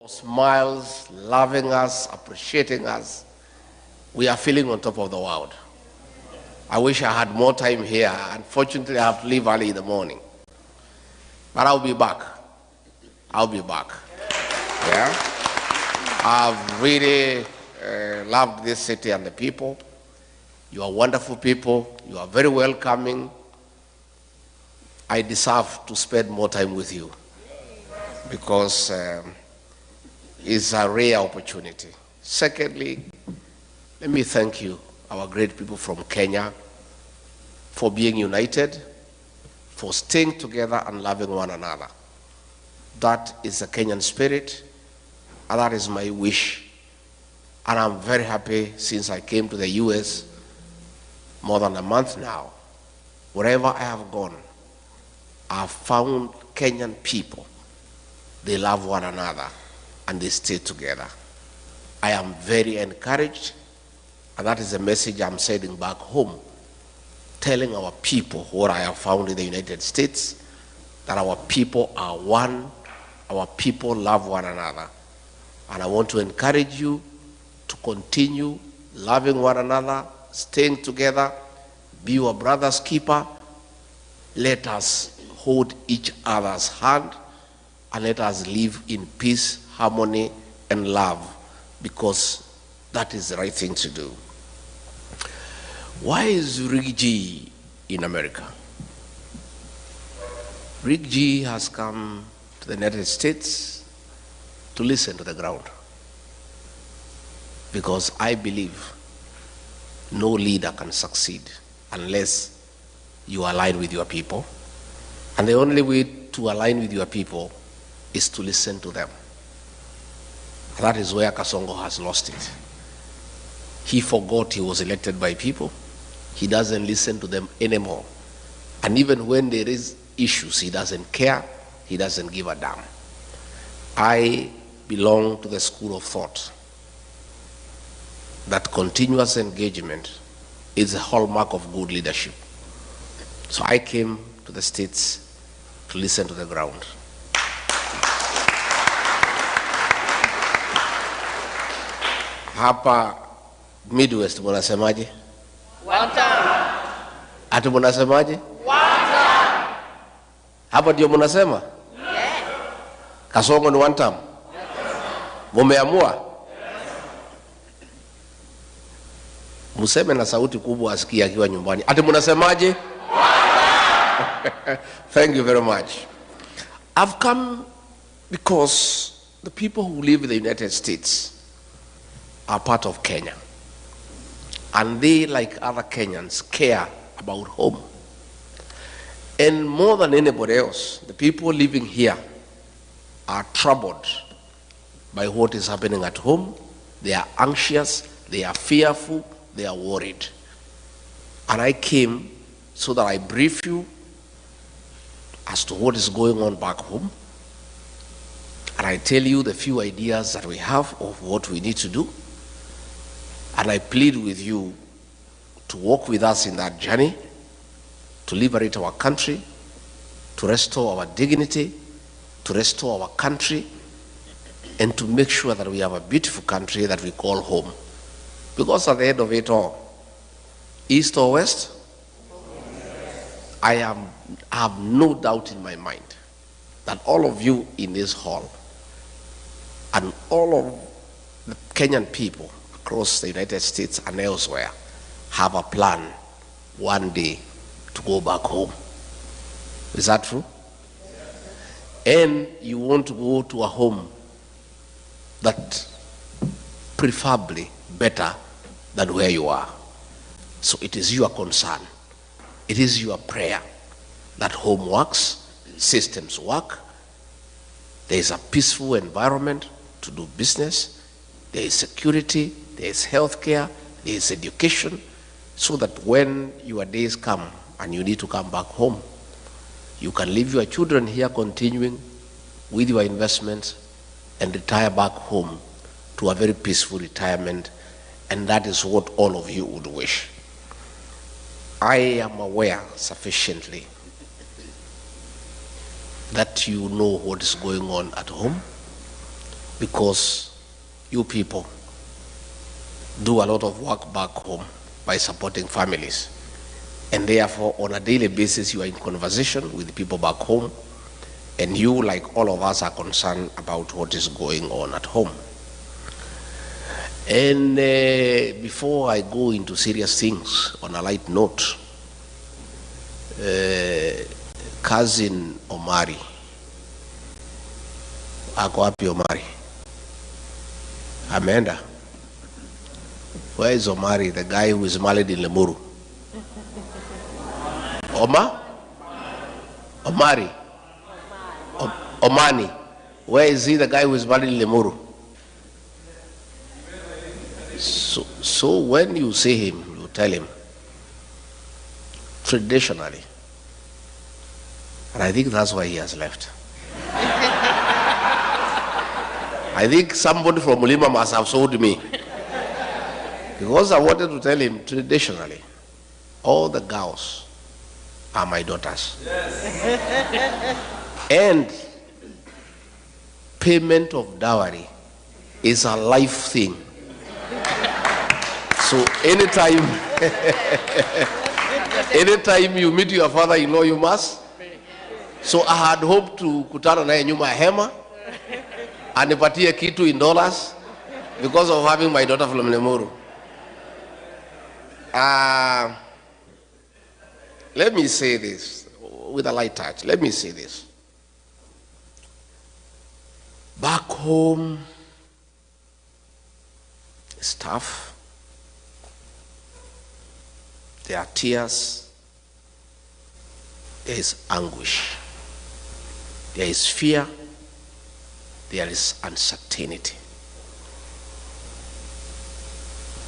smiles, loving us, appreciating us. We are feeling on top of the world. I wish I had more time here. Unfortunately, I have to leave early in the morning. But I'll be back. I'll be back. Yeah? I've really loved this city and the people. You are wonderful people. You are very welcoming. I deserve to spend more time with you because it's a rare opportunity. Secondly, let me thank you, our great people from Kenya, for being united, for staying together and loving one another. That is the Kenyan spirit, and that is my wish. And I'm very happy since I came to the US more than a month now. Wherever I have gone, I've found Kenyan people. They love one another and they stay together. I am very encouraged, and that is the message I'm sending back home, telling our people what I have found in the United States, that our people are one, our people love one another. And I want to encourage you to continue loving one another, staying together, be your brother's keeper. Let us hold each other's hand and let us live in peace, harmony, and love, because that is the right thing to do. Why is Rigathi G in America? Rigathi G has come to the United States to listen to the ground, because I believe no leader can succeed unless you align with your people. And the only way to align with your people is to listen to them. That is where Kasongo has lost it. He forgot he was elected by people. He doesn't listen to them anymore. And even when there is issues, he doesn't care. He doesn't give a damn. I belong to the school of thought that continuous engagement is a hallmark of good leadership. So I came to the States to listen to the ground. Hapa Midwest munasemaje? One time. Ati munasemaje? One time. Hapa ndio munasema? Yes. Kasongo ni one time. Mumeamua? Museme na sauti kubwa asikie akiwa nyumbani. Ati munasemaje? Thank you very much. I've come because the people who live in the United States are part of Kenya. And they, like other Kenyans, care about home. And more than anybody else, the people living here are troubled by what is happening at home. They are anxious, they are fearful, they are worried. And I came so that I brief you as to what is going on back home. And I tell you the few ideas that we have of what we need to do. And I plead with you to walk with us in that journey, to liberate our country, to restore our dignity, to restore our country, and to make sure that we have a beautiful country that we call home. Because at the end of it all, east or west, I have no doubt in my mind that all of you in this hall and all of the Kenyan people across the United States and elsewhere have a plan one day to go back home. Is that true? And you want to go to a home that preferably better than where you are. So it is your concern, it is your prayer that home works, systems work, there is a peaceful environment to do business, there is security, there is healthcare, there is education, so that when your days come and you need to come back home, you can leave your children here continuing with your investments and retire back home to a very peaceful retirement. And that is what all of you would wish. I am aware sufficiently that you know what is going on at home. because you people do a lot of work back home by supporting families. And therefore, on a daily basis, you are in conversation with the people back home, and you, like all of us, are concerned about what is going on at home. And before I go into serious things, on a light note, cousin Omari, ako wapi Omari? Amenda. Where is Omari, the guy who is married in Lemuru? Omari? Omani. Where is he, the guy who is married in Lemuru? So when you see him, you tell him, traditionally, and I think that's why he has left. I think somebody from Mulima must have sold me. Because I wanted to tell him, traditionally, all the girls are my daughters. Yes. And payment of dowry is a life thing. So anytime, anytime you meet your father-in-law, you must. So I had hoped to kutana naye nyuma ya hema, anipatie kitu in dollars, because of having my daughter from Lemuru. Let me say this with a light touch. Let me say this. Back home, it's tough. There are tears. There is anguish. There is fear. There is uncertainty.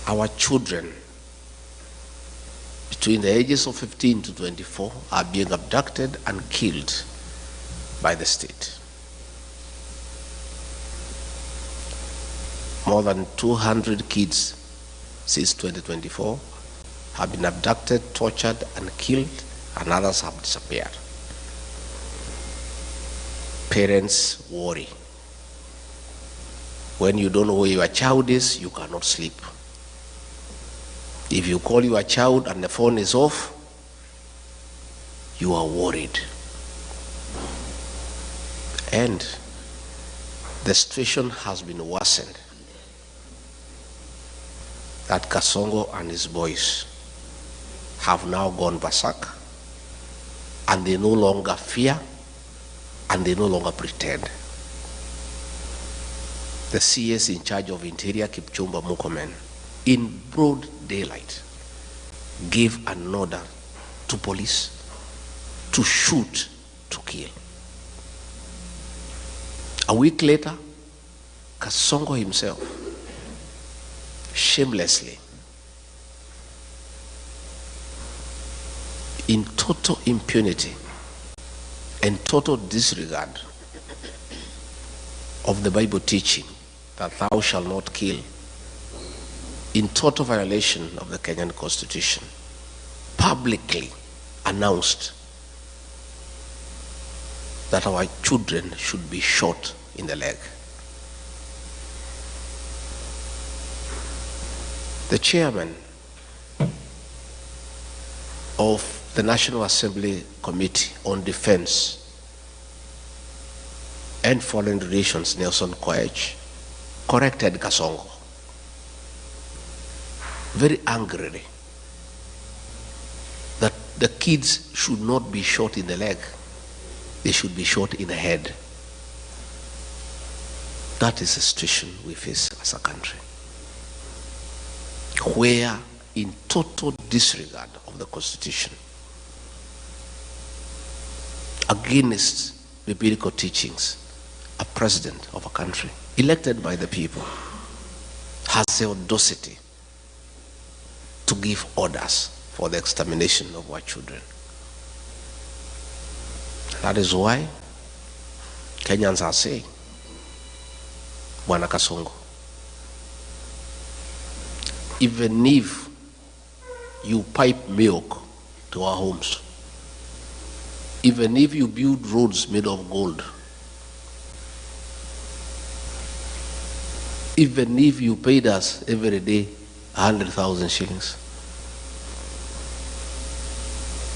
Our children between the ages of 15 to 24 are being abducted and killed by the state. More than 200 kids since 2024 have been abducted, tortured, and killed, and others have disappeared. Parents worry. When you don't know where your child is, you cannot sleep. If you call your child and the phone is off, you are worried. And the situation has been worsened. That Kasongo and his boys have now gone berserk, and they no longer fear, and they no longer pretend. The CS in charge of Interior, Kipchumba Murkomen, in broad daylight, gave an order to police to shoot, to kill. A week later, Kasongo himself, shamelessly, in total impunity and total disregard of the Bible teaching that thou shalt not kill, in total violation of the Kenyan Constitution, publicly announced that our children should be shot in the leg. The chairman of the National Assembly Committee on Defense and Foreign Relations, Nelson Koech, corrected Kasongo very angrily that the kids should not be shot in the leg, they should be shot in the head. That is the situation we face as a country, where in total disregard of the Constitution, against biblical teachings, a president of a country elected by the people has the audacity to give orders for the extermination of our children. That is why Kenyans are saying, Bwana Kasongo, even if you pipe milk to our homes, even if you build roads made of gold, Even if you paid us every day 100,000 shillings,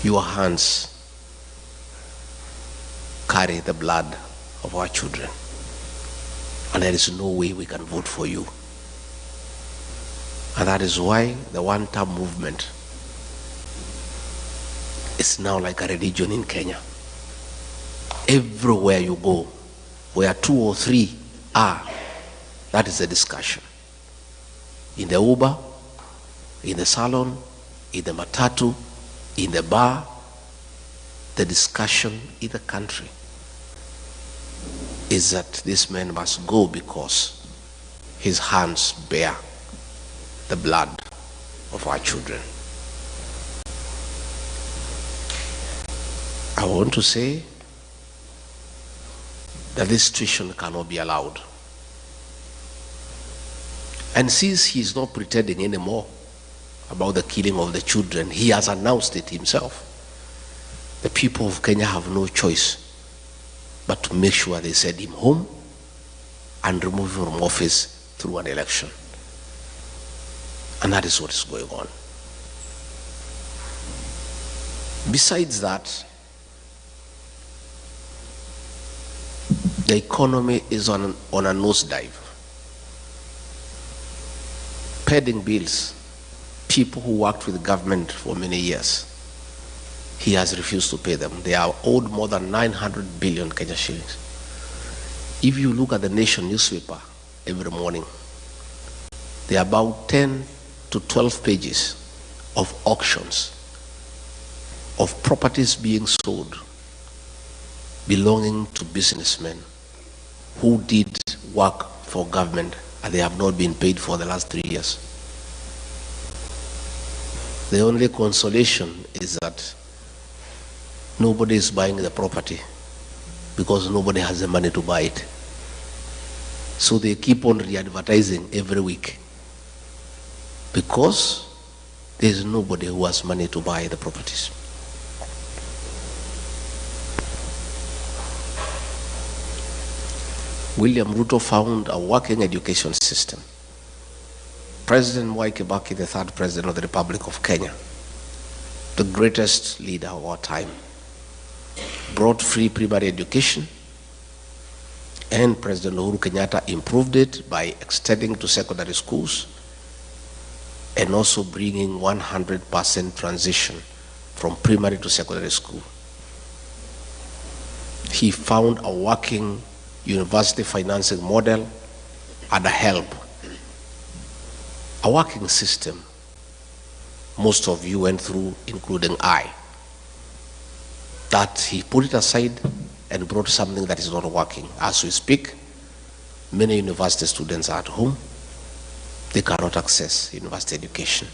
your hands carry the blood of our children. And there is no way we can vote for you. And that is why the one-term movement is now like a religion in Kenya. Everywhere you go, where 2 or 3 are, that is the discussion. In the Uber, in the salon, in the matatu, in the bar, the discussion in the country is that this man must go because his hands bear the blood of our children. I want to say that this situation cannot be allowed. And since he is not pretending anymore about the killing of the children, he has announced it himself. The people of Kenya have no choice but to make sure they send him home and remove him from office through an election. And that is what is going on. Besides that, the economy is on a nosedive. Pending bills, people who worked with the government for many years, he has refused to pay them. They are owed more than 900 billion Kenya shillings. If you look at the Nation newspaper every morning, there are about 10 to 12 pages of auctions of properties being sold belonging to businessmen who did work for government and they have not been paid for the last 3 years. The only consolation is that nobody is buying the property because nobody has the money to buy it. So they keep on re-advertising every week because there is nobody who has money to buy the properties. William Ruto found a working education system. President Mwai Kibaki, the third president of the Republic of Kenya, the greatest leader of our time, brought free primary education, and President Uhuru Kenyatta improved it by extending to secondary schools and also bringing 100% transition from primary to secondary school. He found a working university financing model and a help, a working system most of you went through, including I, that he put it aside and brought something that is not working. As we speak, many university students are at home. They cannot access university education.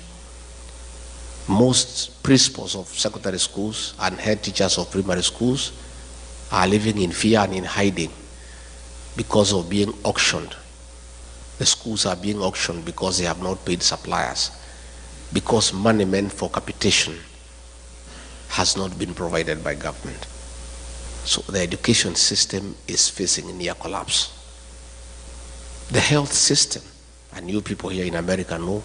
Most principals of secondary schools and head teachers of primary schools are living in fear and in hiding because of being auctioned. The schools are being auctioned because they have not paid suppliers, because money meant for capitation has not been provided by government. So the education system is facing near collapse. The health system, and you people here in America know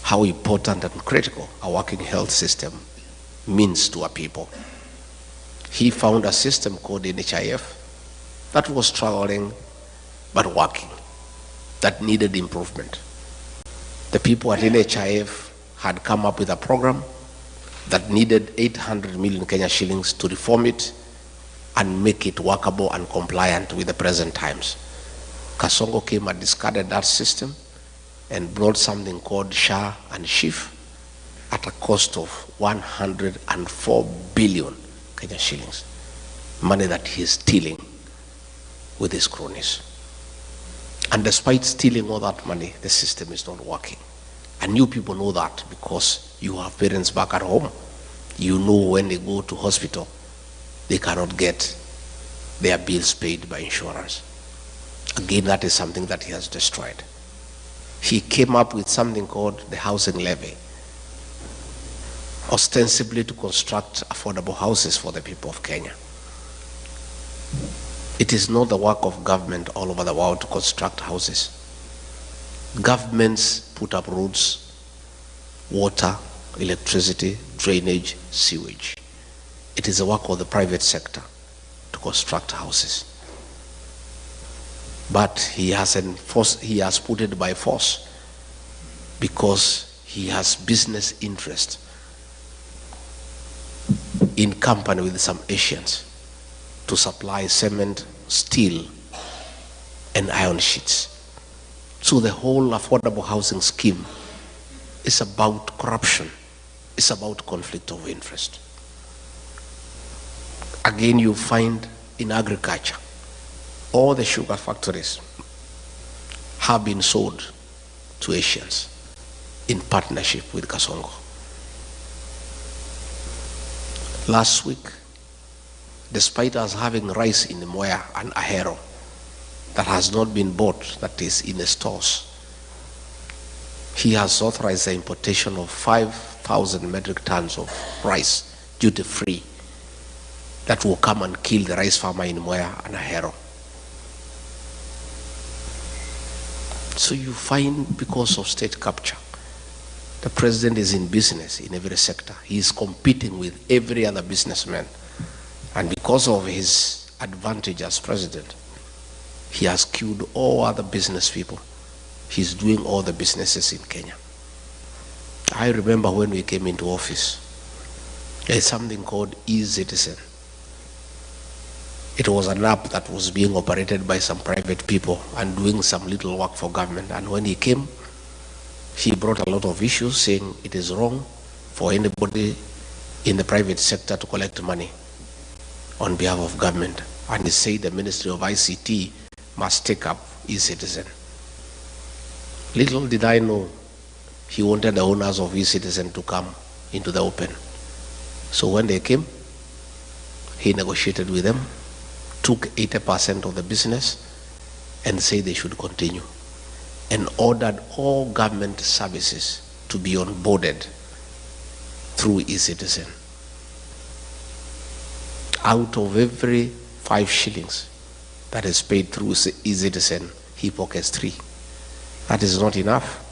how important and critical a working health system means to our people. He found a system called NHIF that was struggling but working, that needed improvement. The people at NHIF had come up with a program that needed 800 million Kenya shillings to reform it and make it workable and compliant with the present times. Kasongo came and discarded that system and brought something called SHA and SHIF at a cost of 104 billion Kenya shillings, money that he is stealing with his cronies. And despite stealing all that money, the system is not working. And you people know that because you have parents back at home. You know when they go to hospital, they cannot get their bills paid by insurance. Again, that is something that he has destroyed. He came up with something called the housing levy, ostensibly to construct affordable houses for the people of Kenya. It is not the work of government all over the world to construct houses. Governments put up roads, water, electricity, drainage, sewage. It is the work of the private sector to construct houses. But he has put it by force because he has business interest in company with some Asians to supply cement, steel, and iron sheets. So the whole affordable housing scheme is about corruption. It's about conflict of interest. Again, you find in agriculture, all the sugar factories have been sold to Asians in partnership with Kasongo. Last week, despite us having rice in Moya and Ahero that has not been bought, that is in the stores, he has authorized the importation of 5,000 metric tons of rice duty-free that will come and kill the rice farmer in Moya and Ahero. So you find, because of state capture, the president is in business in every sector. He is competing with every other businessman. And because of his advantage as president, he has killed all other business people. He's doing all the businesses in Kenya. I remember when we came into office, there's something called e-Citizen. It was an app that was being operated by some private people and doing some little work for government. And when he came, he brought a lot of issues saying it is wrong for anybody in the private sector to collect money on behalf of government. And he said the Ministry of ICT must take up e-Citizen. Little did I know he wanted the owners of e-Citizen to come into the open. So when they came, he negotiated with them, took 80% of the business and said they should continue, and ordered all government services to be onboarded through e-Citizen. Out of every 5 shillings that is paid through e-Citizen, he pockets 3. That is not enough.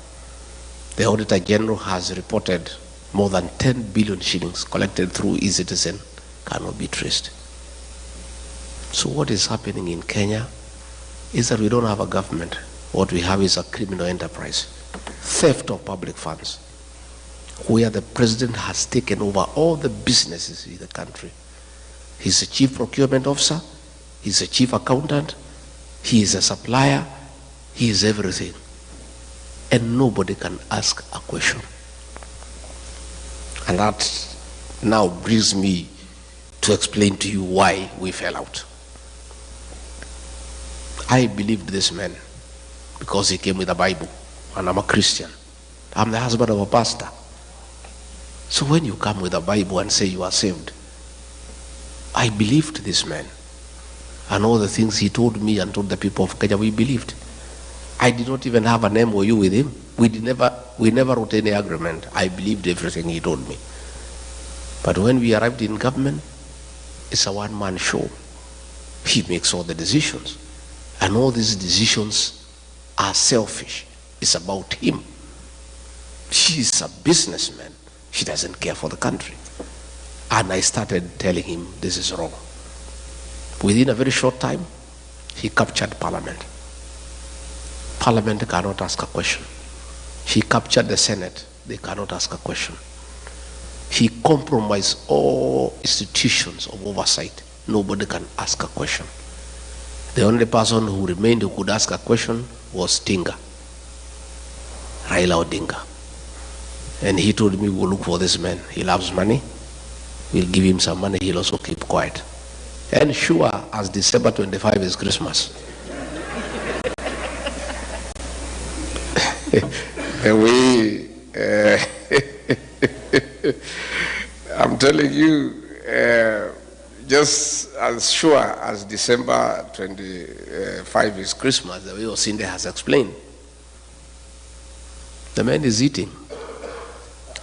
The Auditor General has reported more than 10 billion shillings collected through e-Citizen cannot be traced. So what is happening in Kenya is that we don't have a government. What we have is a criminal enterprise, theft of public funds, where the president has taken over all the businesses in the country. He's the chief procurement officer, he's the chief accountant, he is a supplier, he is everything. And nobody can ask a question. And that now brings me to explain to you why we fell out. I believed this man because he came with a Bible, and I'm a Christian. I'm the husband of a pastor. So when you come with a Bible and say you are saved, I believed this man. And all the things he told me and told the people of Kenya, we believed. I did not even have an MOU with him. We never wrote any agreement. I believed everything he told me. But when we arrived in government, it's a one-man show. He makes all the decisions. And all these decisions are selfish. It's about him. He's a businessman. He doesn't care for the country. And I started telling him this is wrong. Within a very short time, he captured Parliament. Parliament cannot ask a question. He captured the Senate. They cannot ask a question. He compromised all institutions of oversight. Nobody can ask a question. The only person who remained who could ask a question was Tinga, Raila Odinga. And he told me, we'll look for this man. He loves money. We'll give him some money. He'll also keep quiet. And sure as December 25 is Christmas. The way, I'm telling you, just as sure as December 25 is Christmas, the way Osinde has explained, the man is eating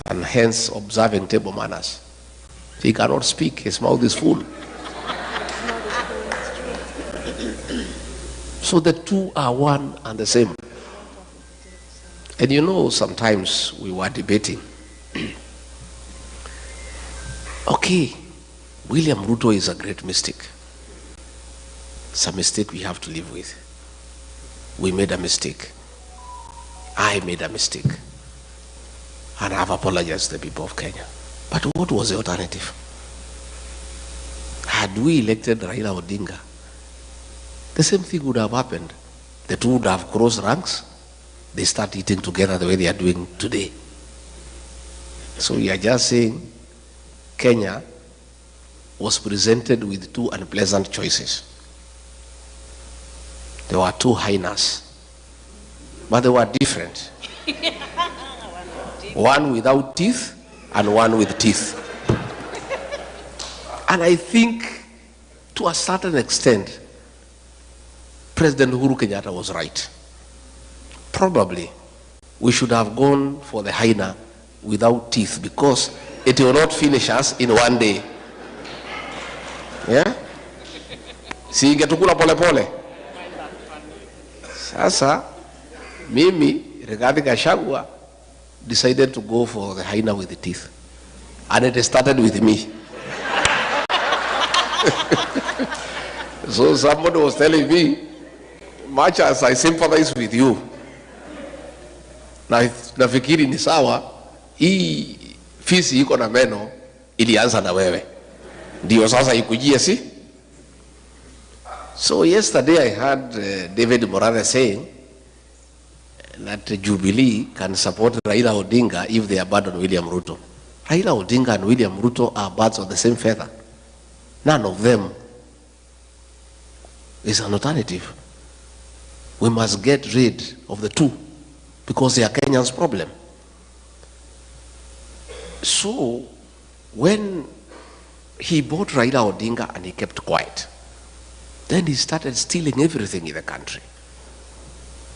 and hence observing table manners. He cannot speak, his mouth is full. So the two are one and the same. And you know, sometimes we were debating. Okay, William Ruto is a great mistake. It's a mistake we have to live with. We made a mistake. I made a mistake. And I have apologized to the people of Kenya. But what was the alternative? Had we elected Raila Odinga, the same thing would have happened. The two would have crossed ranks. They start eating together the way they are doing today. So we are just saying Kenya was presented with two unpleasant choices. There were two hyenas, but they were different. One without teeth and one with teeth. And I think to a certain extent, President Uhuru Kenyatta was right. Probably we should have gone for the hyena without teeth, because it will not finish us in one day. Yeah? Si ingetukula pole pole. Sasa mimi Rigathi Gachagua decided to go for the hyena with the teeth, and it started with me. So somebody was telling me, much as I sympathize with you, nafikiri ni sawa, hii fisi iko na meno ilianza na wewe, ndio sasa ikujie, si? So yesterday I heard David Morales saying that Jubilee can support Raila Odinga if they abandon William Ruto. Raila Odinga and William Ruto are birds of the same feather. None of them is an alternative. We must get rid of the two because they are Kenya's problem. So when he bought Raila Odinga and he kept quiet, then he started stealing everything in the country,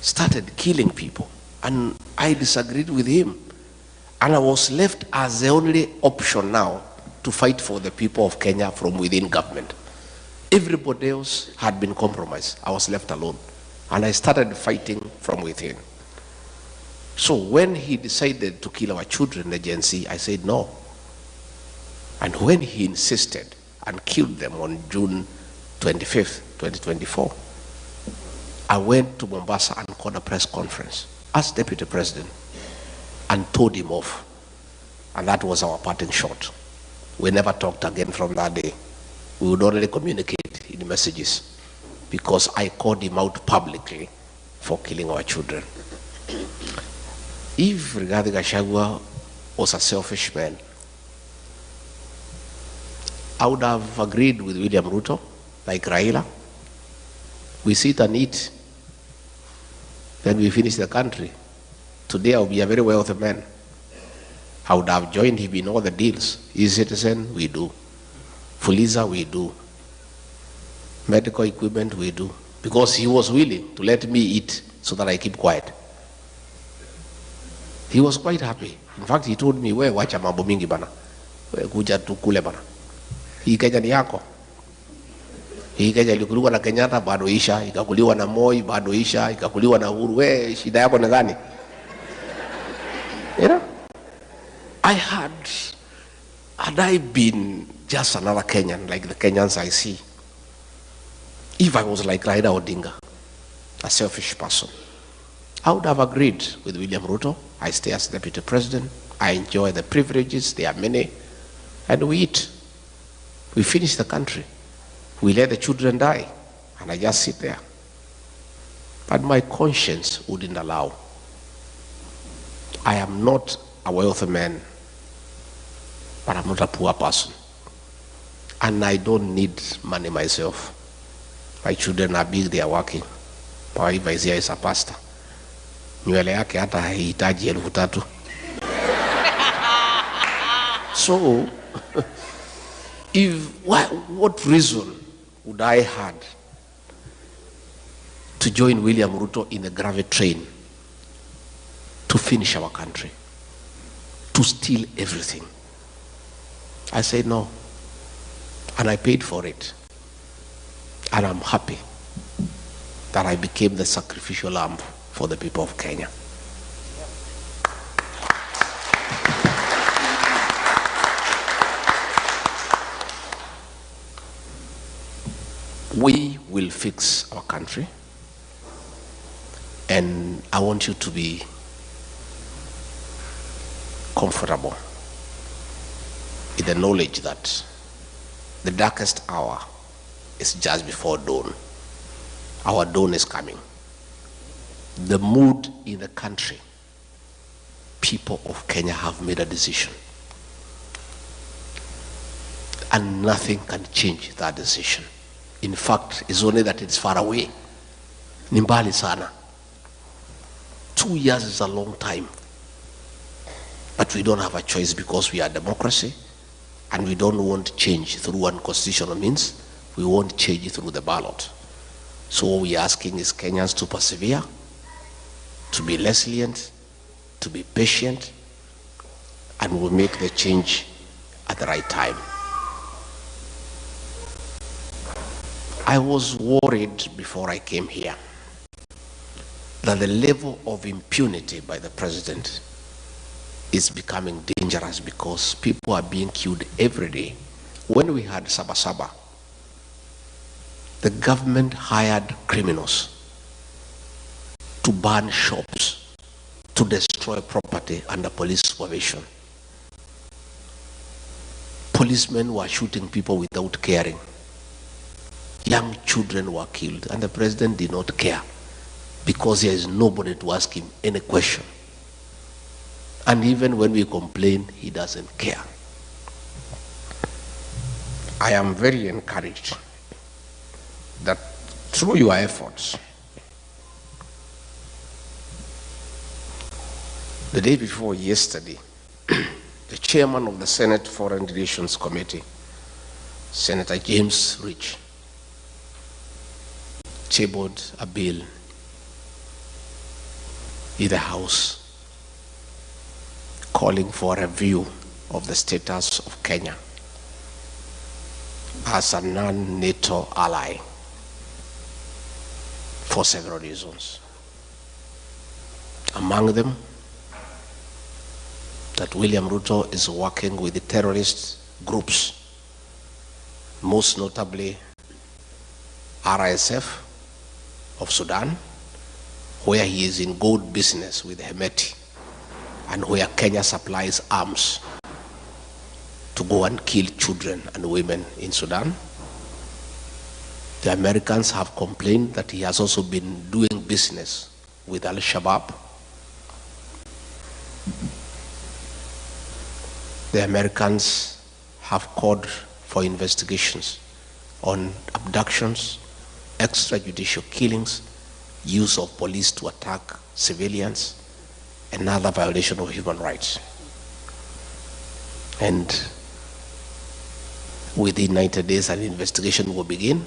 started killing people, and I disagreed with him, and I was left as the only option now to fight for the people of Kenya from within government. Everybody else had been compromised. I was left alone, and I started fighting from within. So when he decided to kill our children, the Gen Z, I said no. And when he insisted and killed them on June 25th, 2024, I went to Mombasa and called a press conference as Deputy President and told him off. And that was our parting shot. We never talked again from that day. We would only communicate in messages because I called him out publicly for killing our children. If Rigathi Gachagua was a selfish man, I would have agreed with William Ruto, like Raila. We sit and eat, then we finish the country. Today I'll be a very wealthy man. I would have joined him in all the deals. E-Citizen, we do. Fuliza, we do. Medical equipment, we do. Because he was willing to let me eat so that I keep quiet. He was quite happy. In fact, he told me, we wacha mambo mingi bana. We kuja tukule bana. Hii Kenya ni yako. Hii Kenya ilikuliwa na Kenyatta, bado isha. Ikakuliwa na Moi, bado isha. Ikakuliwa na Uhuru. We, shida yako ni gani? You know? Had I been just another Kenyan, like the Kenyans I see, if I was like Raila Odinga, a selfish person, I would have agreed with William Ruto. I stay as Deputy President. I enjoy the privileges. There are many. And we eat. We finish the country. We let the children die. And I just sit there. But my conscience wouldn't allow. I am not a wealthy man, but I'm not a poor person. And I don't need money myself. My children are big, they are working. My wife is here, is a pastor. Nywele yake hata haihitaji 3,000. So, what reason would I had to join William Ruto in the gravity train to finish our country, to steal everything? I said no, and I paid for it, and I'm happy that I became the sacrificial lamb for the people of Kenya. will fix our country. And I want you to be comfortable in the knowledge that the darkest hour is just before dawn. Our dawn is coming. The mood in the country, people of Kenya have made a decision. And nothing can change that decision. In fact, it's only that it's far away. Ni mbali sana. 2 years is a long time. But we don't have a choice because we are a democracy and we don't want change through unconstitutional means. We want change through the ballot. So what we're asking is Kenyans to persevere, to be resilient, to be patient, and we'll make the change at the right time. I was worried before I came here that the level of impunity by the president is becoming dangerous because people are being killed every day. When we had Sabasaba, the government hired criminals to burn shops, to destroy property under police supervision. Policemen were shooting people without caring. Young children were killed, and the president did not care because there is nobody to ask him any question. And even when we complain, he doesn't care. I am very encouraged that through your efforts, the day before yesterday, the chairman of the Senate Foreign Relations Committee, Senator James Rich, tabled a bill in the House calling for a review of the status of Kenya as a non-NATO ally for several reasons. Among them, that William Ruto is working with the terrorist groups, most notably RSF of Sudan, where he is in gold business with Hemeti, and where Kenya supplies arms to go and kill children and women in Sudan. The Americans have complained that he has also been doing business with Al-Shabaab. The Americans have called for investigations on abductions, extrajudicial killings, use of police to attack civilians, and other violation of human rights. And within 90 days, an investigation will begin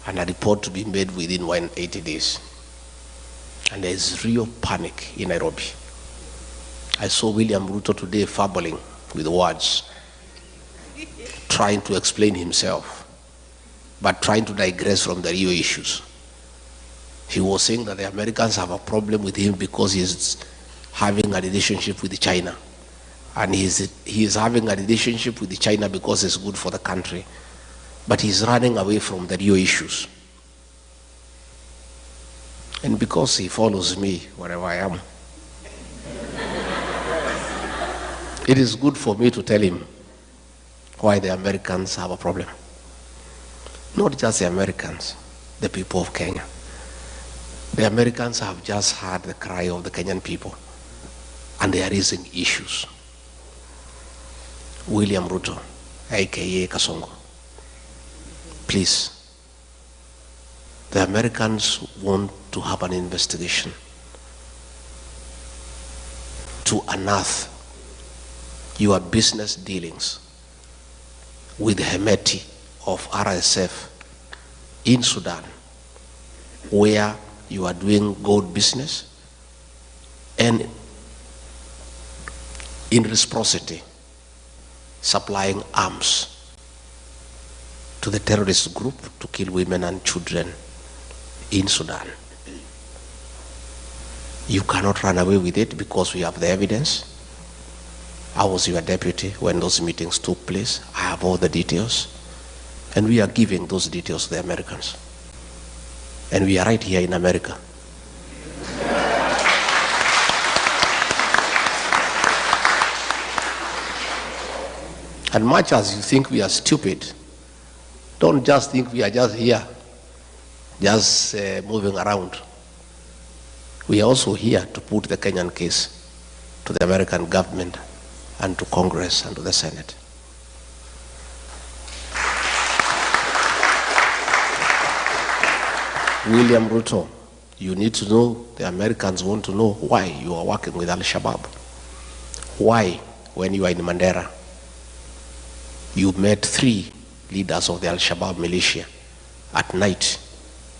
and a report to be made within 180 days. And there is real panic in Nairobi. I saw William Ruto today fumbling with words, trying to explain himself, but trying to digress from the real issues. He was saying that the Americans have a problem with him because he is having a relationship with China. And he is having a relationship with China because it's good for the country. But he's running away from the real issues. And because he follows me wherever I am, it is good for me to tell him why the Americans have a problem. Not just the Americans, the people of Kenya. The Americans have just heard the cry of the Kenyan people, and they are raising issues. William Ruto, aka Kasongo, please, the Americans want to have an investigation to unearth your business dealings with Hemeti of RSF in Sudan, where you are doing gold business, and in reciprocity supplying arms to the terrorist group to kill women and children in Sudan. You cannot run away with it because we have the evidence. I was your deputy when those meetings took place. I have all the details, and we are giving those details to the Americans. And we are right here in America. And much as you think we are stupid, don't just think we are just here, just moving around. We are also here to put the Kenyan case to the American government and to Congress and to the Senate. William Ruto, you need to know, the Americans want to know why you are working with Al-Shabaab. Why, when you are in Mandera, you met 3 leaders of the Al-Shabaab militia at night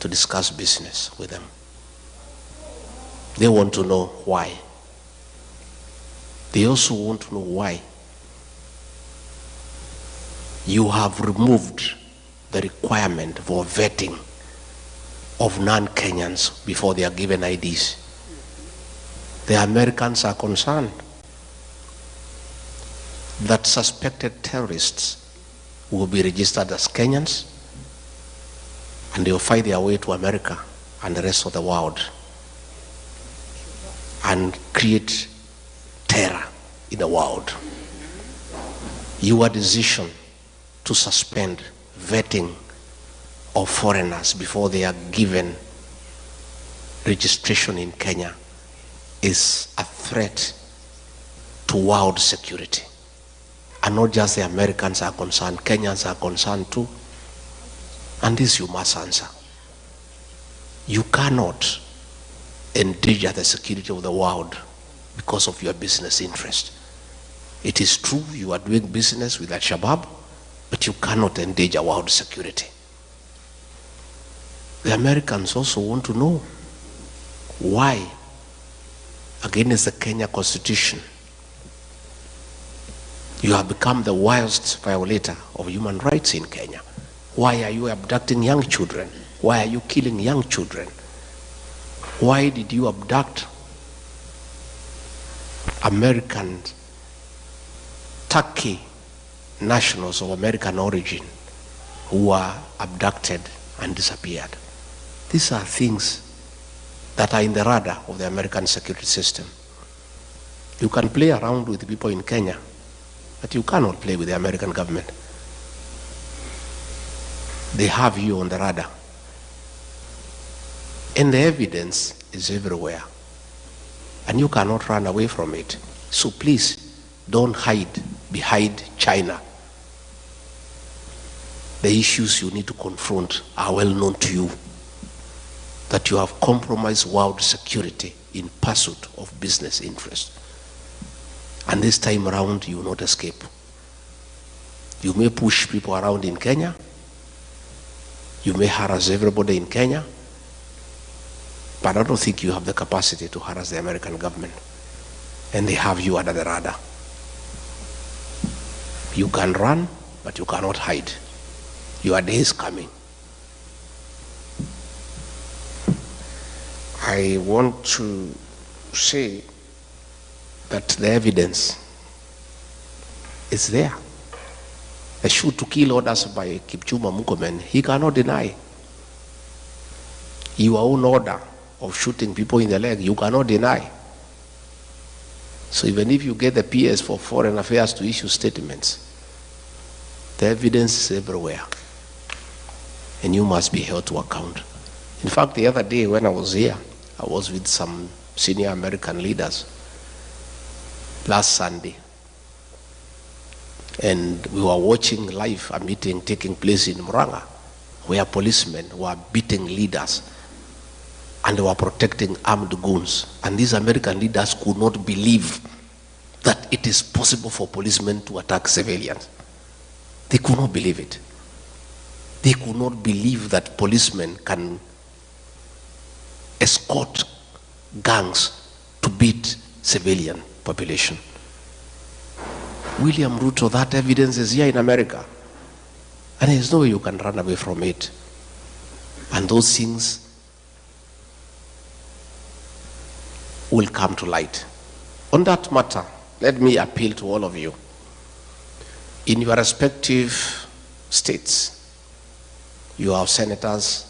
to discuss business with them. They want to know why. They also want to know why you have removed the requirement for vetting of non-Kenyans before they are given IDs. The Americans are concerned that suspected terrorists will be registered as Kenyans and they will find their way to America and the rest of the world and create terror in the world. Your decision to suspend vetting of foreigners before they are given registration in Kenya is a threat to world security. And not just the Americans are concerned, Kenyans are concerned too. And this you must answer. You cannot endanger the security of the world because of your business interest. It is true you are doing business with Al-Shabaab, but you cannot endanger world security. The Americans also want to know why, against the Kenya Constitution, you have become the worst violator of human rights in Kenya. Why are you abducting young children? Why are you killing young children? Why did you abduct American, Turkey nationals of American origin who were abducted and disappeared? These are things that are in the radar of the American security system. You can play around with people in Kenya, but you cannot play with the American government. They have you on the radar. And the evidence is everywhere. And you cannot run away from it. So please, don't hide behind China. The issues you need to confront are well known to you. That you have compromised world security in pursuit of business interest. And this time around, you will not escape. You may push people around in Kenya. You may harass everybody in Kenya. But I don't think you have the capacity to harass the American government. And they have you under the radar. You can run, but you cannot hide. Your day is coming. I want to say that the evidence is there. The shoot to kill orders by Kipchumba Murkomen, he cannot deny. Your own order of shooting people in the leg, you cannot deny. So even if you get the PS for Foreign Affairs to issue statements, the evidence is everywhere. And you must be held to account. In fact, the other day when I was here, I was with some senior American leaders last Sunday. And we were watching live a meeting taking place in Muranga, where policemen were beating leaders and they were protecting armed goons. And these American leaders could not believe that it is possible for policemen to attack civilians. They could not believe it. They could not believe that policemen can escort gangs to beat civilian population. William Ruto, that evidence is here in America. And there's no way you can run away from it. And those things will come to light. On that matter, let me appeal to all of you. In your respective states, you have senators,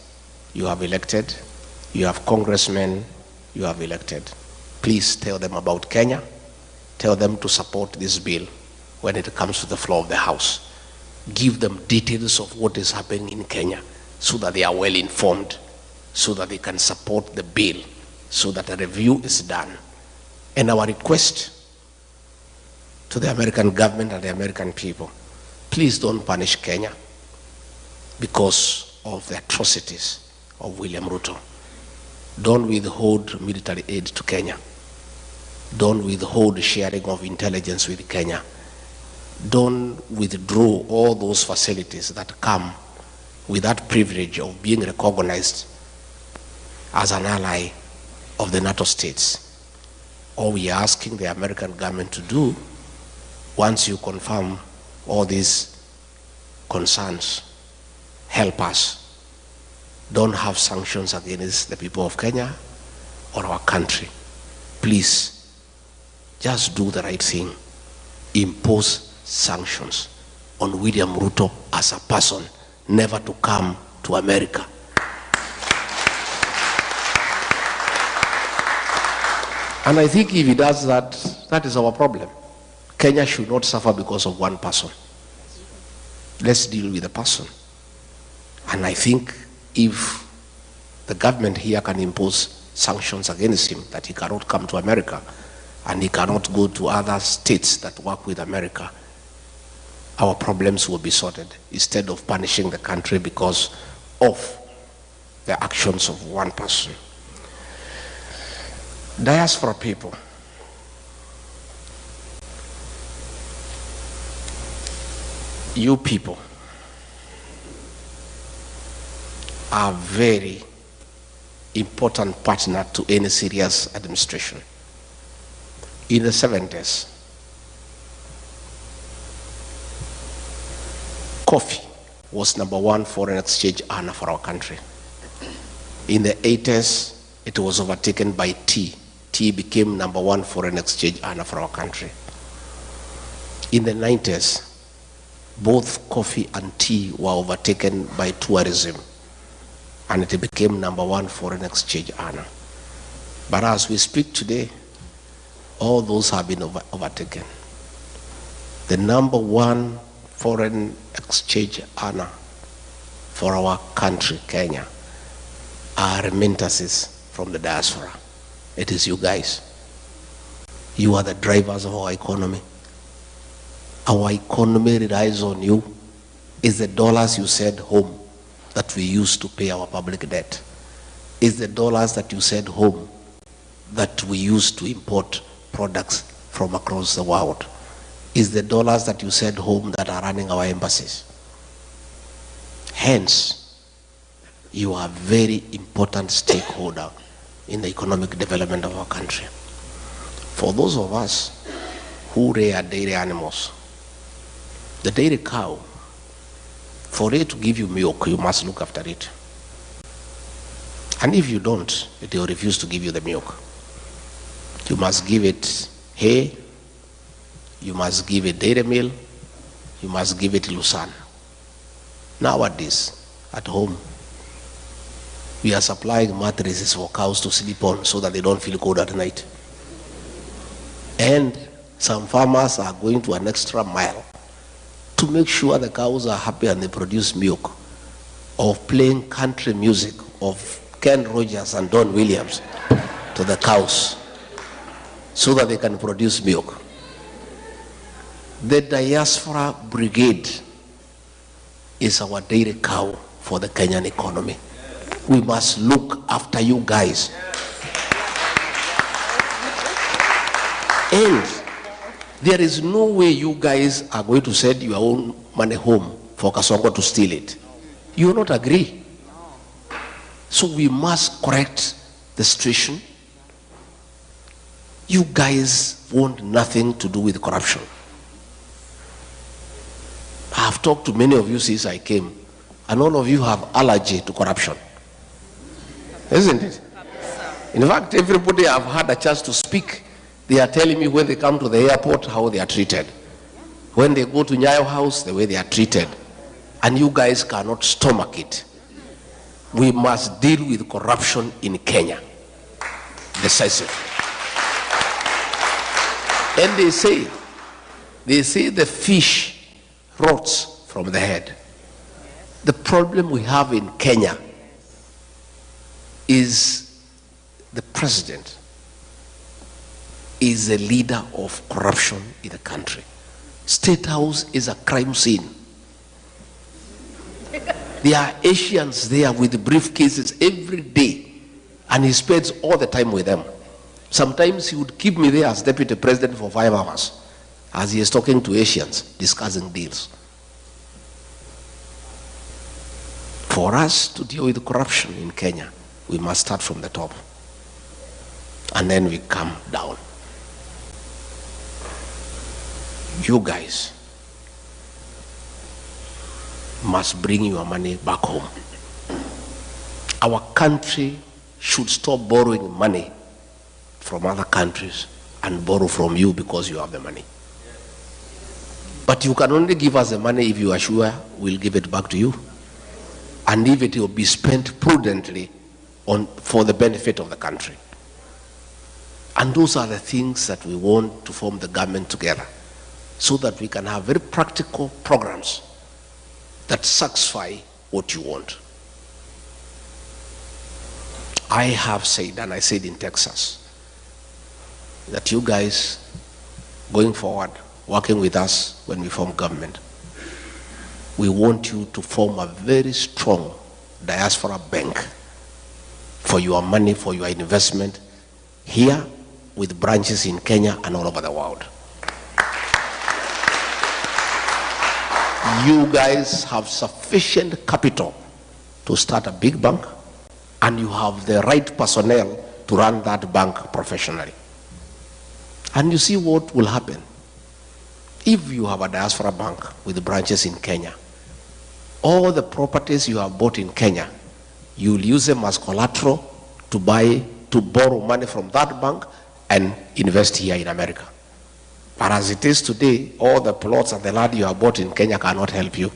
you have elected, you have congressmen you have elected. Please tell them about Kenya. Tell them to support this bill when it comes to the floor of the House. Give them details of what is happening in Kenya so that they are well informed, so that they can support the bill, so that a review is done. And our request to the American government and the American people, please don't punish Kenya because of the atrocities of William Ruto. Don't withhold military aid to Kenya. Don't withhold sharing of intelligence with Kenya. Don't withdraw all those facilities that come with that privilege of being recognized as an ally of the NATO states. All we are asking the American government to do, once you confirm all these concerns, help us. Don't have sanctions against the people of Kenya or our country. Please, just do the right thing. Impose sanctions on William Ruto as a person, never to come to America. And I think if he does that, that is our problem. Kenya should not suffer because of one person. Let's deal with the person. And I think if the government here can impose sanctions against him, that he cannot come to America and he cannot go to other states that work with America, our problems will be sorted instead of punishing the country because of the actions of one person. Diaspora people, you people are very important partner to any serious administration. In the 70s, coffee was #1 foreign exchange earner for our country. In the 80s, it was overtaken by tea. Tea became #1 foreign exchange earner for our country. In the 90s, both coffee and tea were overtaken by tourism, and it became #1 foreign exchange earner. But as we speak today, all those have been overtaken. The #1 foreign exchange earner for our country, Kenya, are remittances from the diaspora. It is you guys. You are the drivers of our economy. Our economy relies on you. It's the dollars you send home that we use to pay our public debt. It's the dollars that you send home that we use to import products from across the world. It's the dollars that you send home that are running our embassies. Hence, you are a very important stakeholder in the economic development of our country. For those of us who rear dairy animals, the dairy cow, for it to give you milk, you must look after it. And if you don't, it will refuse to give you the milk. You must give it hay, you must give it dairy meal, you must give it lucerne. Nowadays, at home, we are supplying mattresses for cows to sleep on so that they don't feel cold at night. And some farmers are going to an extra mile to make sure the cows are happy and they produce milk, of playing country music of Ken Rogers and Don Williams to the cows so that they can produce milk. The diaspora brigade is our dairy cow for the Kenyan economy. We must look after you guys. And there is no way you guys are going to send your own money home for Kasongo to steal it. You will not agree. So we must correct the situation. You guys want nothing to do with corruption. I have talked to many of you since I came, and all of you have allergy to corruption. Isn't it? In fact, everybody I've had a chance to speak, they are telling me when they come to the airport how they are treated. When they go to Nyayo House, the way they are treated. And you guys cannot stomach it. We must deal with corruption in Kenya decisively. And they say the fish rots from the head. The problem we have in Kenya is the president is a leader of corruption in the country. State House is a crime scene. There are Asians there with briefcases every day, and he spends all the time with them. Sometimes he would keep me there as deputy president for 5 hours as he is talking to Asians, discussing deals. For us to deal with corruption in Kenya, we must start from the top, and then we come down. You guys must bring your money back home. Our country should stop borrowing money from other countries and borrow from you because you have the money. But you can only give us the money if you are sure we'll give it back to you, and if it will be spent prudently for the benefit of the country. And those are the things that we want to form the government together, so that we can have very practical programs that satisfy what you want. I have said, and I said in Texas, that you guys, going forward, working with us when we form government, we want you to form a very strong diaspora bank for your money, for your investment here, with branches in Kenya and all over the world. You guys have sufficient capital to start a big bank, and you have the right personnel to run that bank professionally. And you see what will happen. If you have a diaspora bank with branches in Kenya, all the properties you have bought in Kenya, you'll use them as collateral to borrow money from that bank and invest here in America. But as it is today, all the plots and the land you have bought in Kenya cannot help you,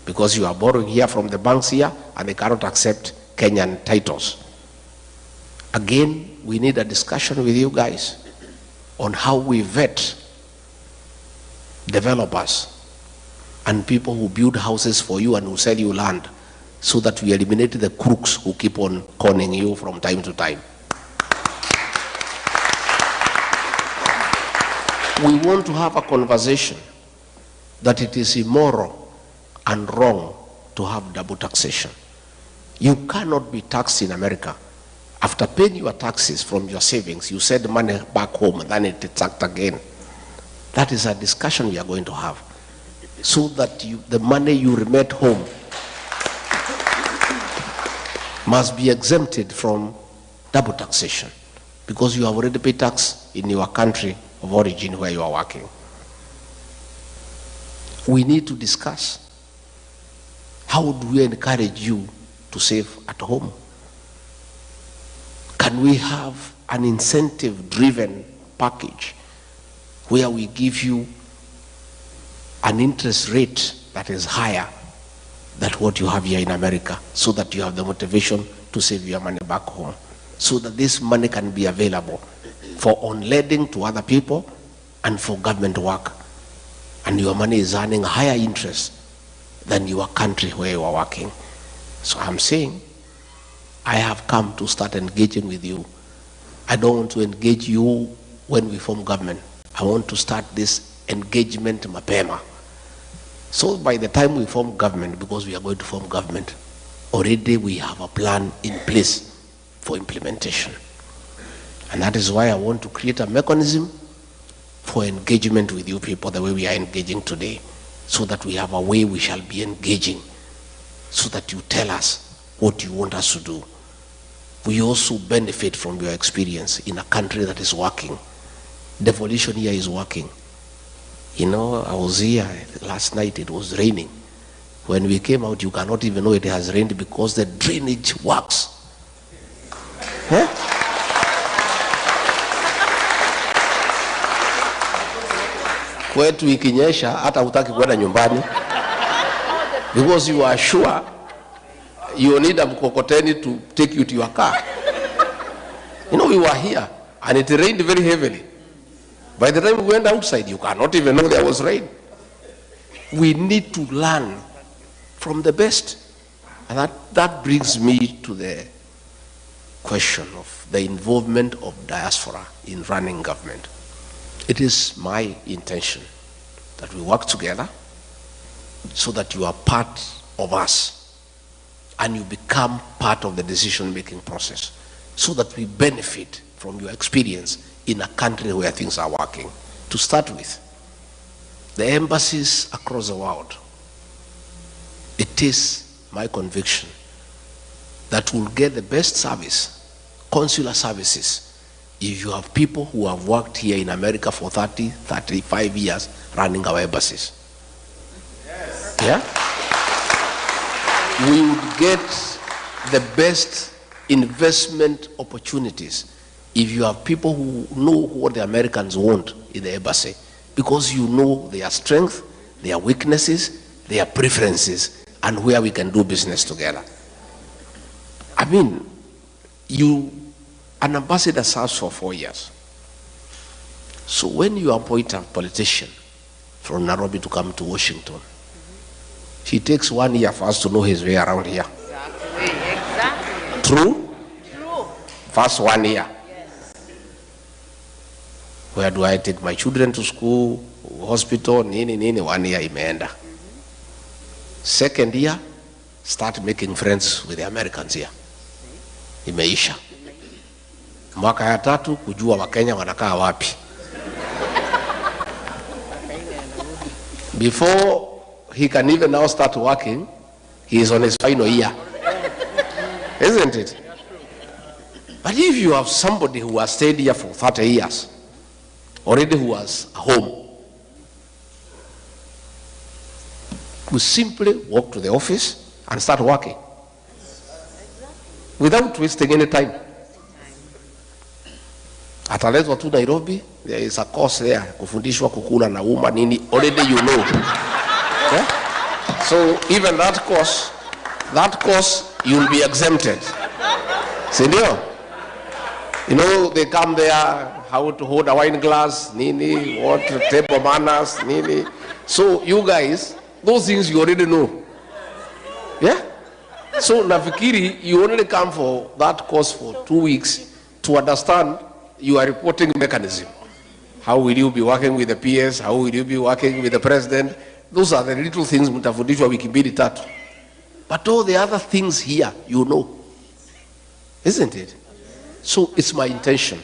because you are borrowing here from the banks here, and they cannot accept Kenyan titles. Again, we need a discussion with you guys on how we vet developers and people who build houses for you and who sell you land, so that we eliminate the crooks who keep on conning you from time to time. We want to have a conversation that it is immoral and wrong to have double taxation. You cannot be taxed in America. After paying your taxes from your savings, you send money back home and then it is taxed again. That is a discussion we are going to have, so that the money you remit home must be exempted from double taxation, because you have already paid tax in your country of origin where you are working. We need to discuss, how do we encourage you to save at home? Can we have an incentive-driven package where we give you an interest rate that is higher than what you have here in America, so that you have the motivation to save your money back home, so that this money can be available for on-lending to other people and for government work, and your money is earning higher interest than your country where you are working. So I'm saying, I have come to start engaging with you. I don't want to engage you when we form government. I want to start this engagement mapema. So by the time we form government, because we are going to form government, already we have a plan in place for implementation. And that is why I want to create a mechanism for engagement with you people the way we are engaging today, so that we have a way we shall be engaging, so that you tell us what you want us to do. We also benefit from your experience in a country that is working. Devolution here is working. You know, I was here last night, it was raining. When we came out, you cannot even know it has rained, because the drainage works. Huh? Kwetu ikinyesha hata hutaki kwenda nyumbani, because you are sure you need a mkokoteni to take you to your car. You know, we were here and it rained very heavily. By the time we went outside, you cannot even know there was rain. We need to learn from the best. And that brings me to the question of the involvement of diaspora in running government. It is my intention that we work together so that you are part of us and you become part of the decision-making process so that we benefit from your experience in a country where things are working. To start with, the embassies across the world, it is my conviction that we'll get the best service, consular services, if you have people who have worked here in America for 30, 35 years running our embassies. Yes. Yeah? We would get the best investment opportunities if you have people who know what the Americans want in the embassy, because you know their strength, their weaknesses, their preferences, and where we can do business together. I mean, an ambassador serves for 4 years. So when you appoint a politician from Nairobi to come to Washington, he takes 1 year for us to know his way around here. Exactly. True? True. First 1 year. Yes. Where do I take my children to school, hospital, nini, 1 year imeenda. Second year, start making friends with the Americans here. Imeisha. Mwaka ya tatu, kujua Wakenya wanakaa wapi. Before he can even now start working, he is on his final year. Isn't it? But if you have somebody who has stayed here for 30 years, already who has a home, we simply walk to the office and start working without wasting any time. Ataletwa tu Nairobi, there is a course there, kufundishwa kukula na uma nini, already you know. Yeah? So even that course you'll be exempted. Sindio? You know, they come there, how to hold a wine glass, nini, what table manners, nini. So you guys, those things you already know. Yeah? So nafikiri, you only come for that course for 2 weeks to understand your reporting mechanism. How will you be working with the PS? How will you be working with the president? Those are the little things mtafundishwa wiki mbili tatu. But all the other things here, you know. Isn't it? So it's my intention.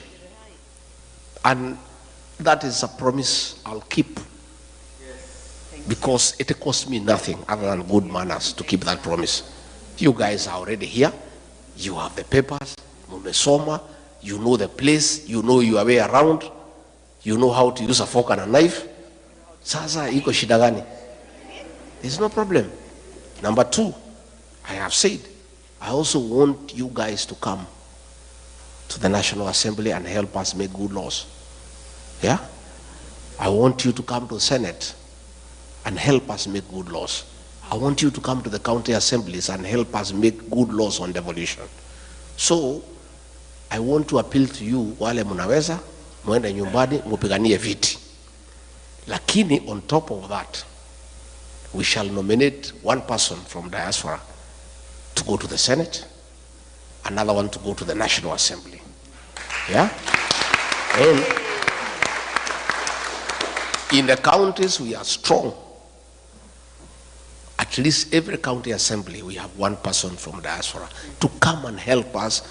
And that is a promise I'll keep. Because it costs me nothing other than good manners to keep that promise. You guys are already here. You have the papers. Mumesoma. You know the place. You know your way around. You know how to use a fork and a knife. Sasa iko shida gani? There's no problem. Number 2, I have said, I also want you guys to come to the National Assembly and help us make good laws. Yeah? I want you to come to the Senate and help us make good laws. I want you to come to the county assemblies and help us make good laws on devolution. So, I want to appeal to you, wale munaweza, muende nyumbani, mupiganie viti. Lakini on top of that, we shall nominate one person from diaspora to go to the Senate, another one to go to the National Assembly. Yeah? And in the counties we are strong. At least every county assembly we have one person from diaspora to come and help us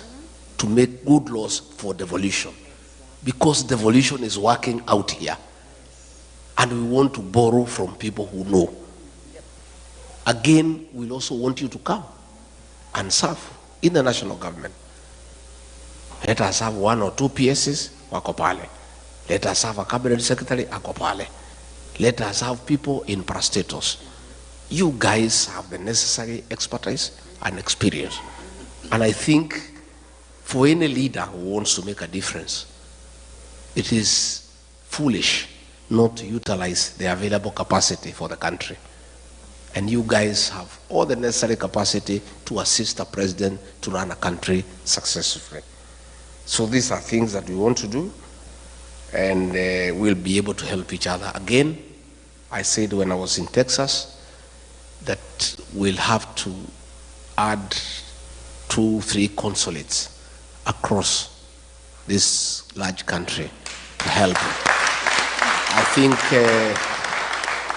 to make good laws for devolution. Because devolution is working out here. And we want to borrow from people who know. Again, we'll also want you to come and serve in the national government. Let us have 1 or 2 PSs, wako pale. Let us have a cabinet secretary, ako pale. Let us have people in parastatus. You guys have the necessary expertise and experience. And I think for any leader who wants to make a difference, it is foolish not to utilize the available capacity for the country. And you guys have all the necessary capacity to assist the president to run a country successfully. So these are things that we want to do, and we'll be able to help each other. Again, I said when I was in Texas that we'll have to add 2-3 consulates across this large country to help. I think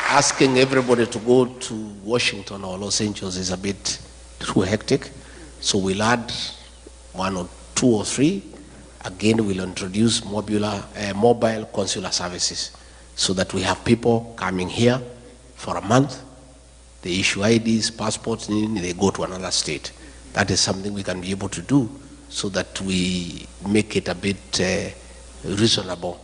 asking everybody to go to Washington or Los Angeles is a bit too hectic, so we'll add 1 or 2 or 3. Again, we'll introduce mobile consular services so that we have people coming here for a month. They issue IDs, passports, and they go to another state. That is something we can be able to do so that we make it a bit reasonable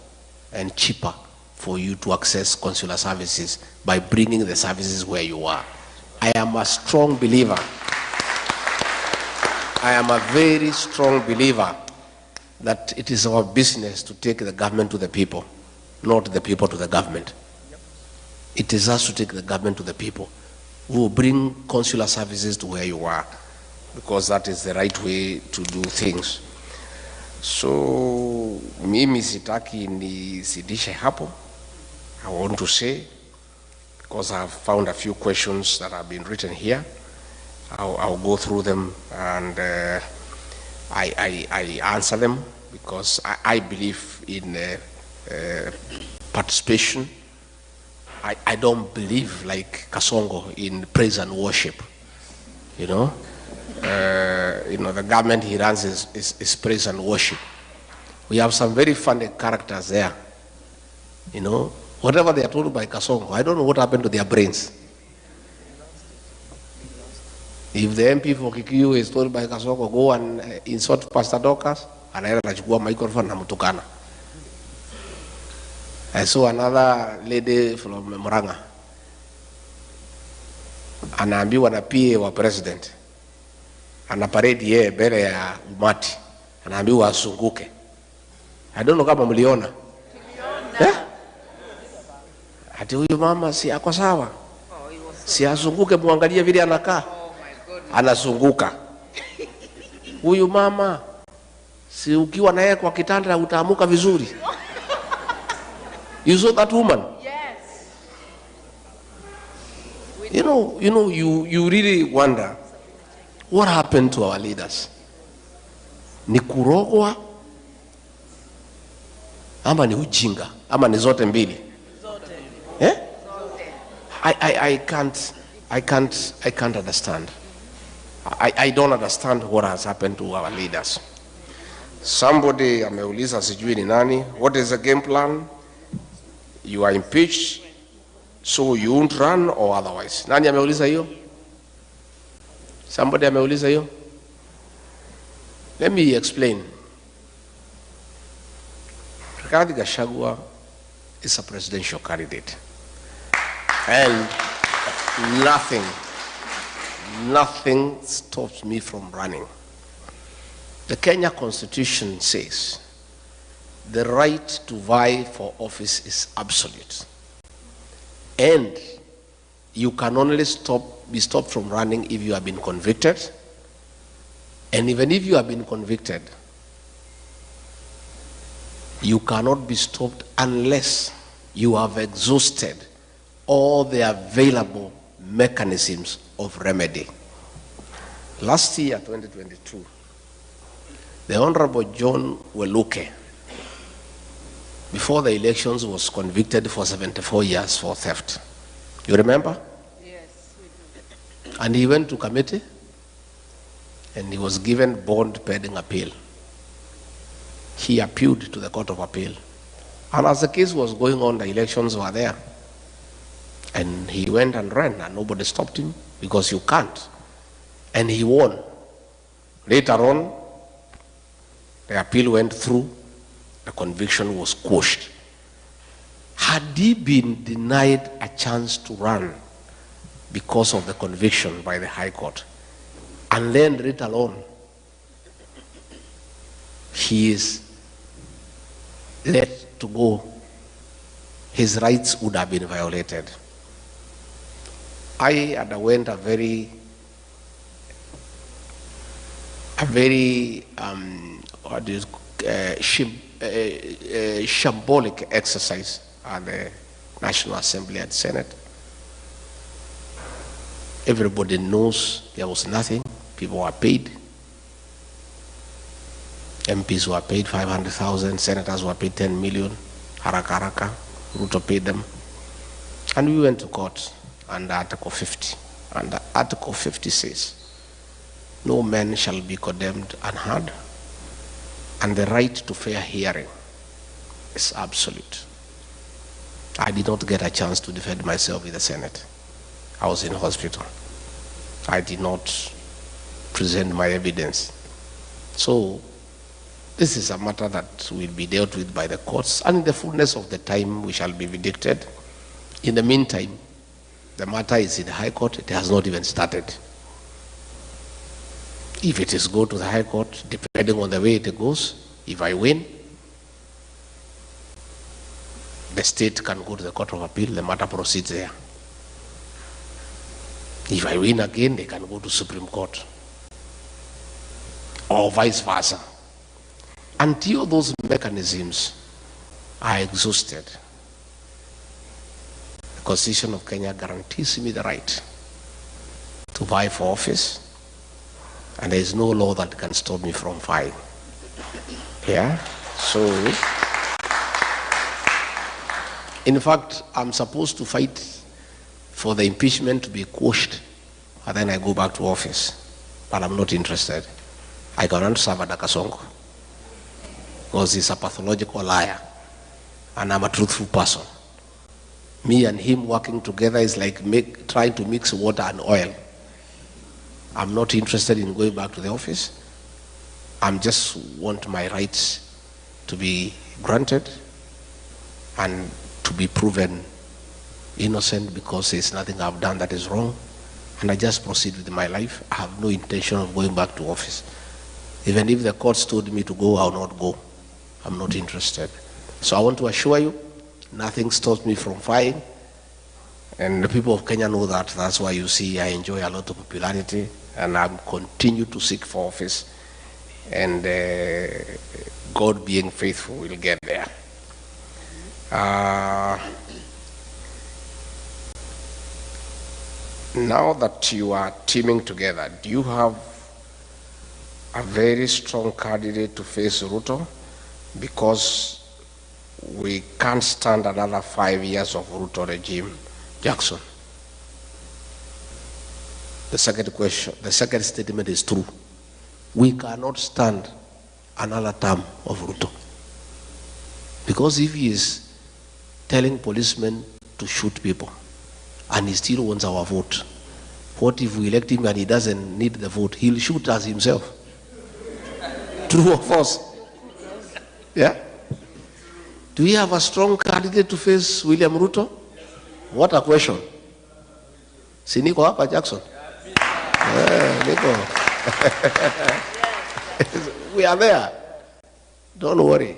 and cheaper for you to access consular services by bringing the services where you are. I am a strong believer. I am a very strong believer that it is our business to take the government to the people, not the people to the government. It is us to take the government to the people. We will bring consular services to where you are, because that is the right way to do things. So mimi sitaki nisidishe hapo. I want to say, because I have found a few questions that have been written here, I'll go through them and I answer them, because I believe in participation. I don't believe like Kasongo in praise and worship. You know, the government he runs is praise and worship. We have some very funny characters there. You know, whatever they are told by Kasongo, I don't know what happened to their brains. If the MP for Kikuyu is told by Kasongo, go and insult Pastor Dorcas, anaenda anachukua microphone na mtukana. I saw another lady from Murang'a, anaambiwa na PA wa president, anaparade yeye mbele ya umati, anaambiwa asunguke. I don't know kama mliona. Ati huyu mama si ako sawa, si asunguke, muangalie vile anakaa, anasunguka. Huyu mama si ukiwa naye kwa kitanda utaamuka vizuri. You saw that woman? Yes. You really wonder what happened to our leaders. Ni kurogwa ama ni ujinga ama ni zote mbili? Zote. Eh? Zote. I can't understand. I don't understand what has happened to our leaders. Somebody ameuliza sijui ni nani, what is the game plan? You are impeached, so you won't run or otherwise. Nani ameuliza hiyo? Somebody ameuliza hiyo? Let me explain. Rigathi Gachagua is a presidential candidate. And nothing stops me from running. The Kenya Constitution says the right to vie for office is absolute. And you can only be stopped from running if you have been convicted. And even if you have been convicted, you cannot be stopped unless you have exhausted all the available mechanisms of remedy. Last year, 2022, the Honorable John Weluke, before the elections, was convicted for 74 years for theft. You remember? Yes, we do. And he went to committee and he was given bond pending appeal. He appealed to the Court of Appeal. And as the case was going on, the elections were there. And he went and ran and nobody stopped him because you can't. And he won. Later on, the appeal went through, the conviction was quashed. Had he been denied a chance to run because of the conviction by the High Court, and then let alone he is let to go, his rights would have been violated. I underwent a very shambolic exercise at the National Assembly and Senate. Everybody knows there was nothing. People were paid. MPs were paid 500,000, senators were paid 10 million. Haraka, Ruto paid them. And we went to court under Article 50. And Article 50 says, no man shall be condemned unheard, and the right to fair hearing is absolute. I did not get a chance to defend myself in the Senate. I was in hospital. I did not present my evidence. So this is a matter that will be dealt with by the courts, and in the fullness of the time we shall be vindicated. In the meantime, the matter is in the High Court. It has not even started. If it is go to the High Court, depending on the way it goes, if I win, the state can go to the Court of Appeal, the matter proceeds there. If I win again, they can go to Supreme Court. Or vice versa. Until those mechanisms are exhausted, the Constitution of Kenya guarantees me the right to vie for office, and there is no law that can stop me from vying. Yeah? So, in fact, I'm supposed to fight for the impeachment to be quashed, and then I go back to office. But I'm not interested. I cannot serve Dr. Kasongo, because he's a pathological liar, and I'm a truthful person. Me and him working together is like trying to mix water and oil. I'm not interested in going back to the office. I just want my rights to be granted and to be proven innocent, because there's nothing I've done that is wrong, and I just proceed with my life. I have no intention of going back to office. Even if the courts told me to go, I will not go. I'm not interested. So I want to assure you, nothing stops me from fighting, and the people of Kenya know that. That's why you see I enjoy a lot of popularity, and I continue to seek for office, and God being faithful will get there. Now that you are teaming together, do you have a very strong candidate to face Ruto? Because we can't stand another 5 years of Ruto regime. Jackson. The second question, the second statement is true. We cannot stand another term of Ruto. Because if he is telling policemen to shoot people, and he still wants our vote, what if we elect him and he doesn't need the vote? He'll shoot us himself. True or false? Yeah? Do we have a strong candidate to face William Ruto? What a question. Si niko hapa Jackson? Niko. We are there. Don't worry.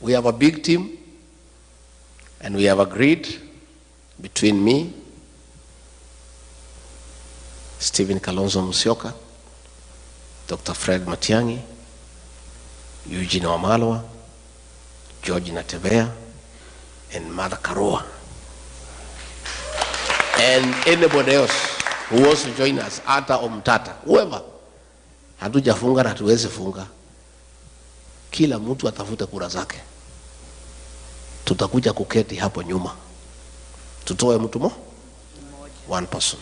We have a big team, and we have agreed between me, Stephen Kalonzo Musyoka, Dr. Fred Matiang'i, Eugene Wamalwa, George Natebea, and Mother Karua. And anybody else who wants to join us, Ata or Mtata, whoever. Hatujafunga na hatuwezi funga. Kila mtu atafute kura zake. Tutakuja kuketi hapo nyuma. Tutoe mtu mo? One person.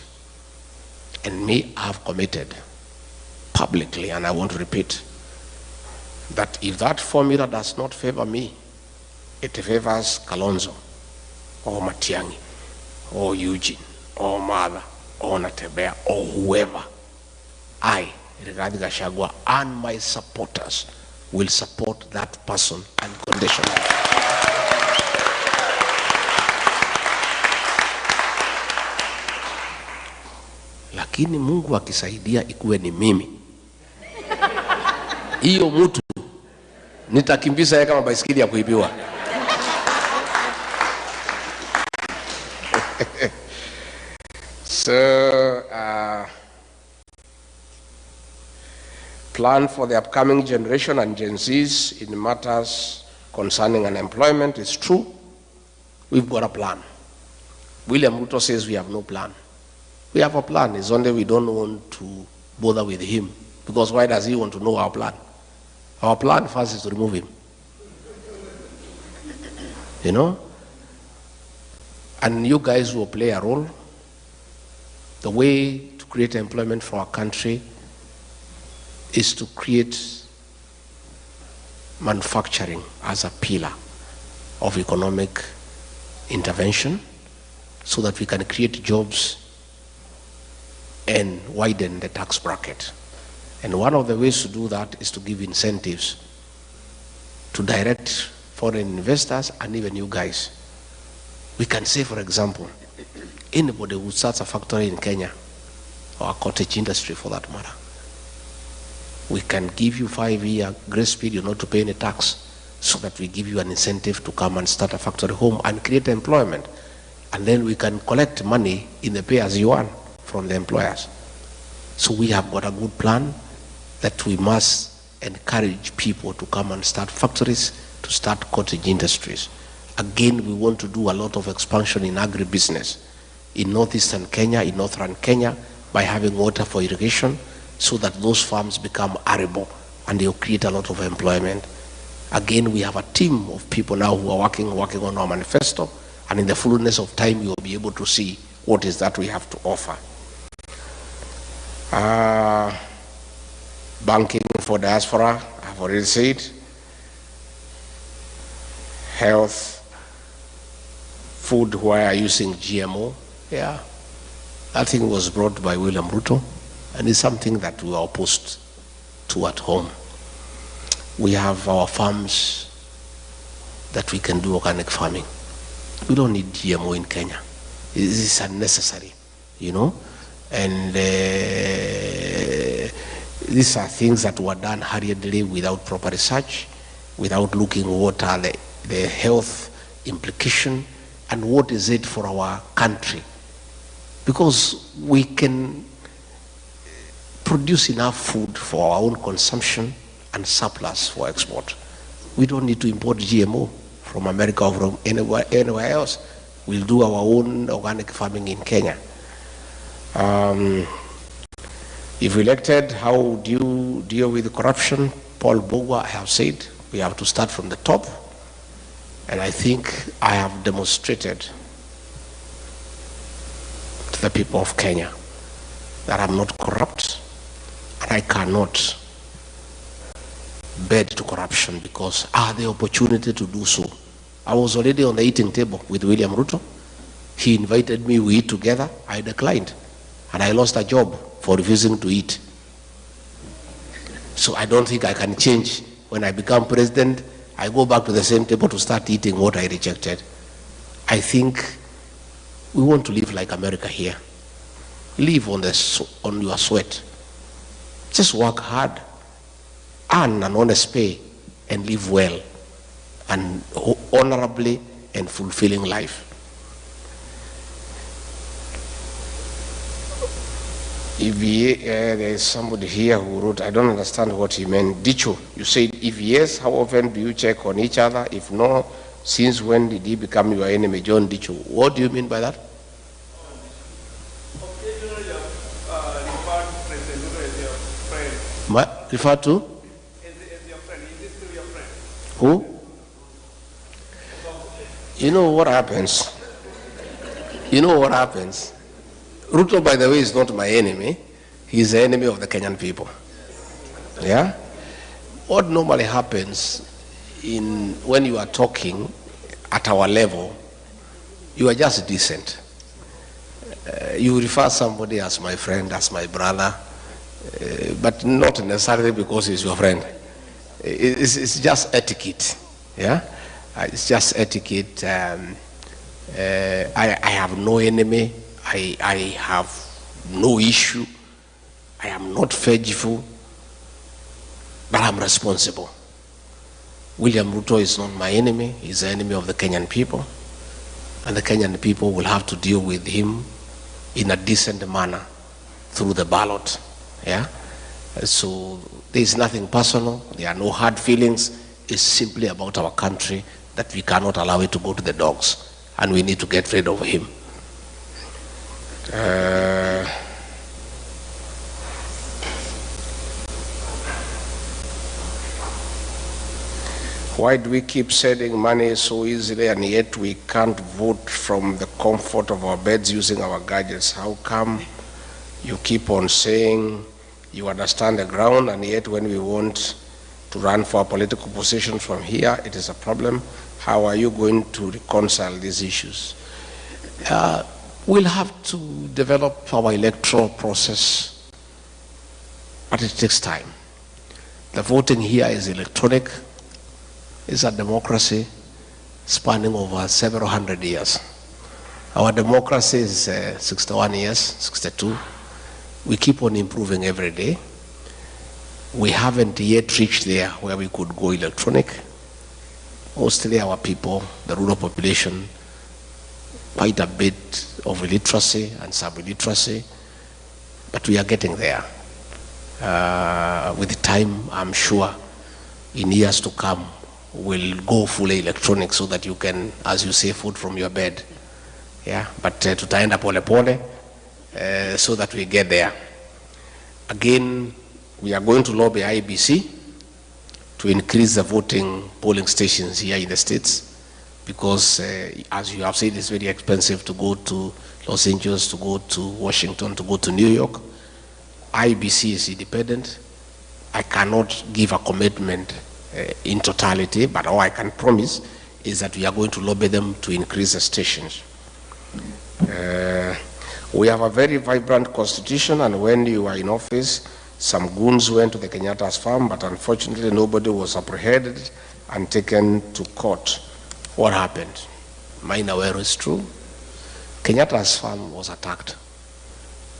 And me, I have committed publicly, and I want to repeat, that if that formula does not favor me, it favors Kalonzo, or Matiang'i, or Eugene, or Mother, or Natebea, or whoever, I, Rigathi Gachagua, and my supporters will support that person unconditionally. Lakini Mungu akisaidia ikuwe ni mimi, hiyo mtu nitakimbiza yeye kama baisikeli ya kuibiwa. So, plan for the upcoming generation and Gen Zs in matters concerning unemployment is true. We've got a plan. William Ruto says we have no plan. We have a plan. It's only we don't want to bother with him. Because why does he want to know our plan? Our plan first is to remove him. You know? And you guys will play a role. The way to create employment for our country is to create manufacturing as a pillar of economic intervention so that we can create jobs and widen the tax bracket. And one of the ways to do that is to give incentives to direct foreign investors and even you guys. We can say, for example, anybody who starts a factory in Kenya, or a cottage industry for that matter, we can give you 5-year grace period not to pay any tax so that we give you an incentive to come and start a factory home and create employment. And then we can collect money in the pay-as-you-earn from the employers. So we have got a good plan that we must encourage people to come and start factories, to start cottage industries. Again, we want to do a lot of expansion in agribusiness in northeastern Kenya, in northern Kenya, by having water for irrigation so that those farms become arable and they'll create a lot of employment. Again, we have a team of people now who are working on our manifesto, and in the fullness of time, you will be able to see what is that we have to offer. Banking for diaspora, I've already said. Health, food where using GMO, yeah. That thing was brought by William Ruto, and it's something that we are opposed to at home. We have our farms that we can do organic farming. We don't need GMO in Kenya. This is unnecessary, you know? And these are things that were done hurriedly without proper research, without looking what are the health implication and what is it for our country. Because we can produce enough food for our own consumption and surplus for export. We don't need to import GMO from America or from anywhere else. We'll do our own organic farming in Kenya. If elected, how would you deal with corruption? Paul Bogwa, I have said, we have to start from the top. And I think I have demonstrated to the people of Kenya that I'm not corrupt, and I cannot bed to corruption because I had the opportunity to do so. I was already on the eating table with William Ruto. He invited me, we eat together. I declined, and I lost a job for refusing to eat. So I don't think I can change. When I become president, I go back to the same table to start eating what I rejected. I think we want to live like America here. Live on your sweat. Just work hard, earn an honest pay, and live well and honorably and fulfilling life. There is somebody here who wrote, I don't understand what he meant. Dicho, you said, if yes, how often do you check on each other? If no, since when did he become your enemy, John Dicho? What do you mean by that? Occasionally, refer to President Ruto as your friend. Refer to? As your friend. Is this still your friend? Who? You know what happens? You know what happens? Ruto, by the way, is not my enemy. He's the enemy of the Kenyan people. Yeah? What normally happens when you are talking at our level, you are just decent. You refer somebody as my friend, as my brother, but not necessarily because he's your friend. It's just etiquette. Yeah? It's just etiquette. I have no enemy. I have no issue. I am not vengeful, but I'm responsible. William Ruto is not my enemy. He's the enemy of the Kenyan people. And the Kenyan people will have to deal with him in a decent manner through the ballot. Yeah? So there is nothing personal, there are no hard feelings. It's simply about our country that we cannot allow it to go to the dogs, and we need to get rid of him. Why do we keep sending money so easily and yet we can't vote from the comfort of our beds using our gadgets? How come you keep on saying you understand the ground, and yet when we want to run for a political position from here, it is a problem? How are you going to reconcile these issues? We'll have to develop our electoral process, but it takes time. The voting here is electronic. It's a democracy spanning over several hundred years. Our democracy is 61 years, 62. We keep on improving every day. We haven't yet reached there where we could go electronic. Mostly our people, the rural population, quite a bit of illiteracy and sub-illiteracy, but we are getting there. With the time, I'm sure, in years to come, we'll go fully electronic so that you can, as you say, vote from your bed. Yeah, but tutaenda pole pole so that we get there. Again, we are going to lobby IBC to increase the voting polling stations here in the States, because as you have said, it's very expensive to go to Los Angeles, to go to Washington, to go to New York. IBC is independent. I cannot give a commitment in totality, but all I can promise is that we are going to lobby them to increase the stations. We have a very vibrant constitution, and when you were in office, some goons went to the Kenyatta's farm, but unfortunately nobody was apprehended and taken to court. What happened? Mainawero is true. Kenyatta's farm was attacked,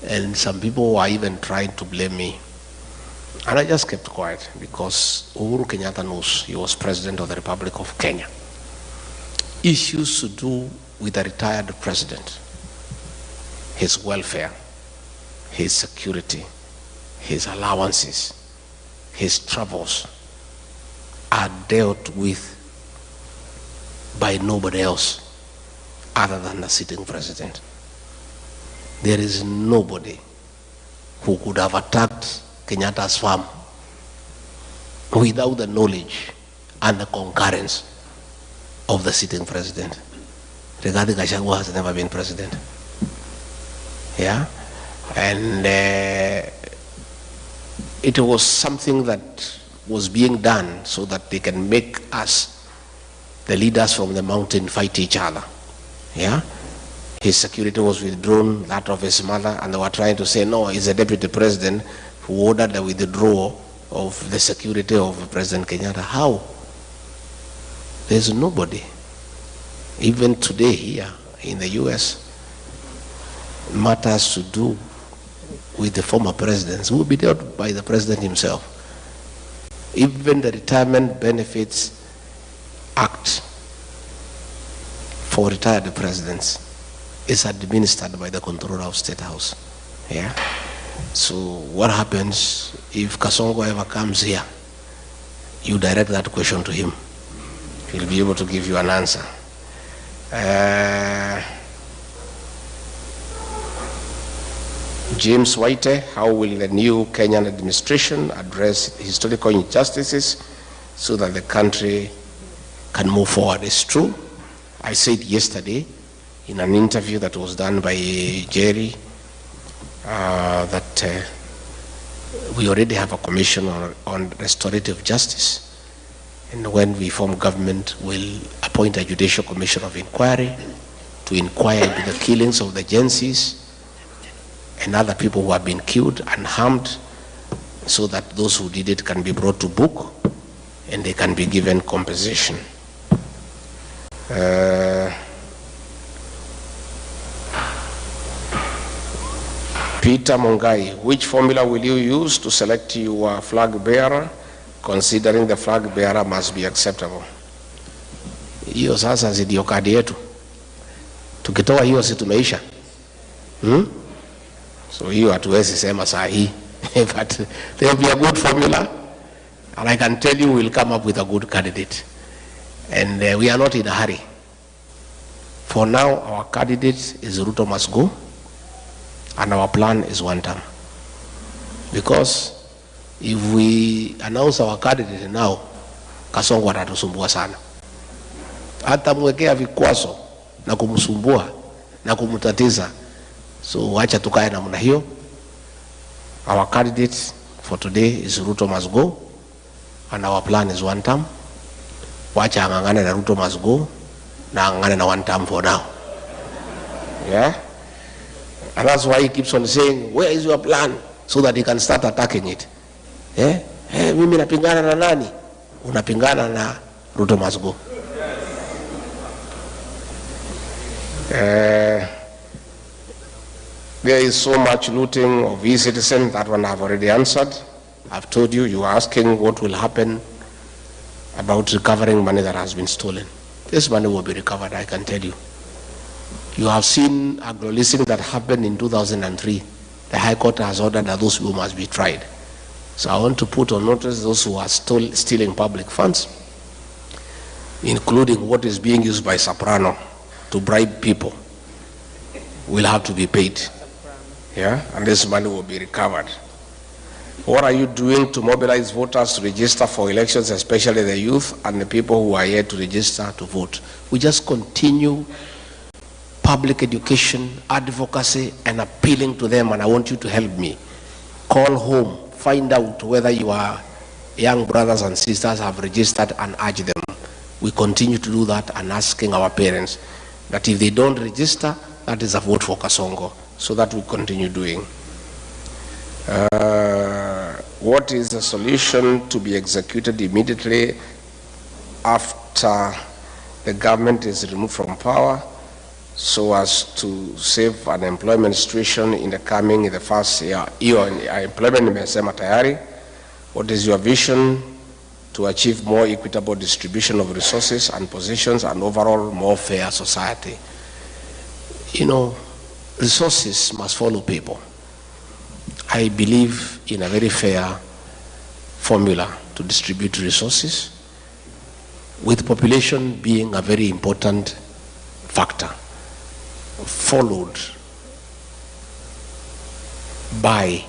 and some people were even trying to blame me. And I just kept quiet because Uhuru Kenyatta knows he was President of the Republic of Kenya. Issues to do with a retired president, his welfare, his security, his allowances, his travels, are dealt with by nobody else other than the sitting president. There is nobody who could have attacked Kenyatta's farm without the knowledge and the concurrence of the sitting president. Rigathi Gachagua has never been president. Yeah? And it was something that was being done so that they can make us, the leaders from the mountain, fight each other. Yeah? His security was withdrawn, that of his mother, and they were trying to say, no, he's a deputy president who ordered the withdrawal of the security of President Kenyatta. How? There's nobody. Even today here in the US, matters to do with the former presidents will be dealt by the president himself. Even the Retirement Benefits Act for retired presidents is administered by the Controller of State House. Yeah? So what happens if Kasongo ever comes here? You direct that question to him. He'll be able to give you an answer. James Waite, how will the new Kenyan administration address historical injustices so that the country can move forward? It's true. I said yesterday in an interview that was done by Jerry that we already have a commission on restorative justice. And when we form government, we'll appoint a judicial commission of inquiry to inquire into the killings of the Gensis and other people who have been killed and harmed, so that those who did it can be brought to book and they can be given compensation. Peter Mongai, which formula will you use to select your flag bearer, considering the flag bearer must be acceptable? Hiyo sasa ndio kadi yetu. Tukitoa hiyo si tumeisha. So hiyo hatuwezi sema saa hii. But there will be a good formula, and I can tell you we'll come up with a good candidate. And we are not in a hurry. For now, our candidate is Ruto must go, and our plan is one term. Because if we announce our candidate now, Kasongo atatusumbua sana. Hata mwekea vikwazo na kumsumbua na kumutatiza. So wacha tukae namna hiyo. Our candidate for today is Ruto must go, and our plan is one term. Wacha angangane na Ruto must go, na angangane na one term for now. Yeah? And that's why he keeps on saying, where is your plan? So that he can start attacking it. Yeah? Hey, mimi napingana na nani? Unapingana na Ruto must go. There is so much looting of e-citizens. That one I've already answered. I've told you, you are asking what will happen about recovering money that has been stolen. This money will be recovered, I can tell you. You have seen agro-leasing that happened in 2003. The High Court has ordered that those people must be tried. So I want to put on notice those who are still stealing public funds, including what is being used by Soprano to bribe people, will have to be paid. Yeah, and this money will be recovered. What are you doing to mobilize voters to register for elections, especially the youth and the people who are yet to register to vote? We just continue public education, advocacy, and appealing to them, and I want you to help me. Call home, find out whether your young brothers and sisters have registered, and urge them. We continue to do that, and asking our parents that if they don't register, that is a vote for Kasongo. So that we continue doing. What is the solution to be executed immediately after the government is removed from power, so as to save unemployment situation in the first year? Employment imesema tayari. What is your vision to achieve more equitable distribution of resources and positions and overall more fair society? You know, resources must follow people. I believe in a very fair formula to distribute resources, with population being a very important factor, followed by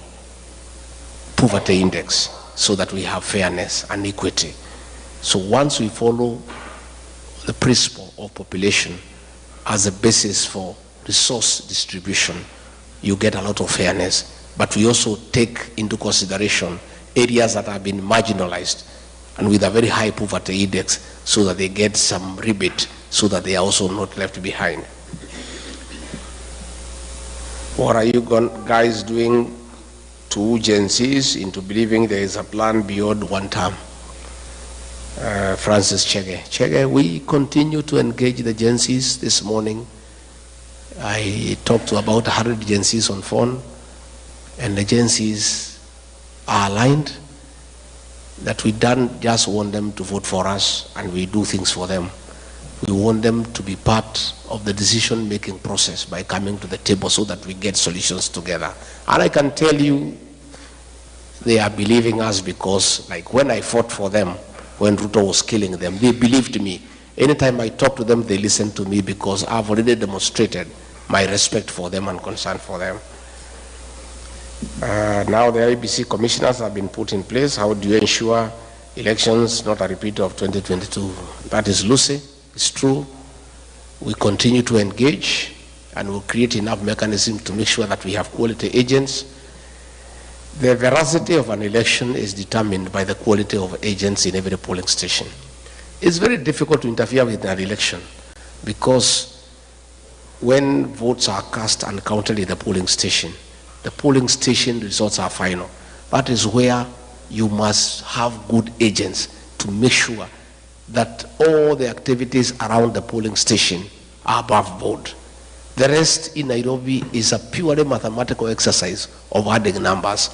poverty index, so that we have fairness and equity. So once we follow the principle of population as a basis for resource distribution, you get a lot of fairness. But we also take into consideration areas that have been marginalized and with a very high poverty index, so that they get some rebate, so that they are also not left behind. What are you guys doing to Gen Zs into believing there is a plan beyond one term? Francis Chege, we continue to engage the Gen Zs. This morning I talked to about 100 Gen Zs on phone, and the Gen Zs are aligned that we don't just want them to vote for us and we do things for them. We want them to be part of the decision-making process by coming to the table, so that we get solutions together. And I can tell you, they are believing us, because like when I fought for them, when Ruto was killing them, they believed me. Anytime I talk to them, they listen to me, because I've already demonstrated my respect for them and concern for them. Now the IBC commissioners have been put in place. How do you ensure elections not a repeat of 2022? That is Lucy. It's true. We continue to engage, and we'll create enough mechanism to make sure that we have quality agents. The veracity of an election is determined by the quality of agents in every polling station. It's very difficult to interfere with an election, because when votes are cast and counted in the polling station results are final. That is where you must have good agents to make sure that all the activities around the polling station are above board. The rest in Nairobi is a purely mathematical exercise of adding numbers,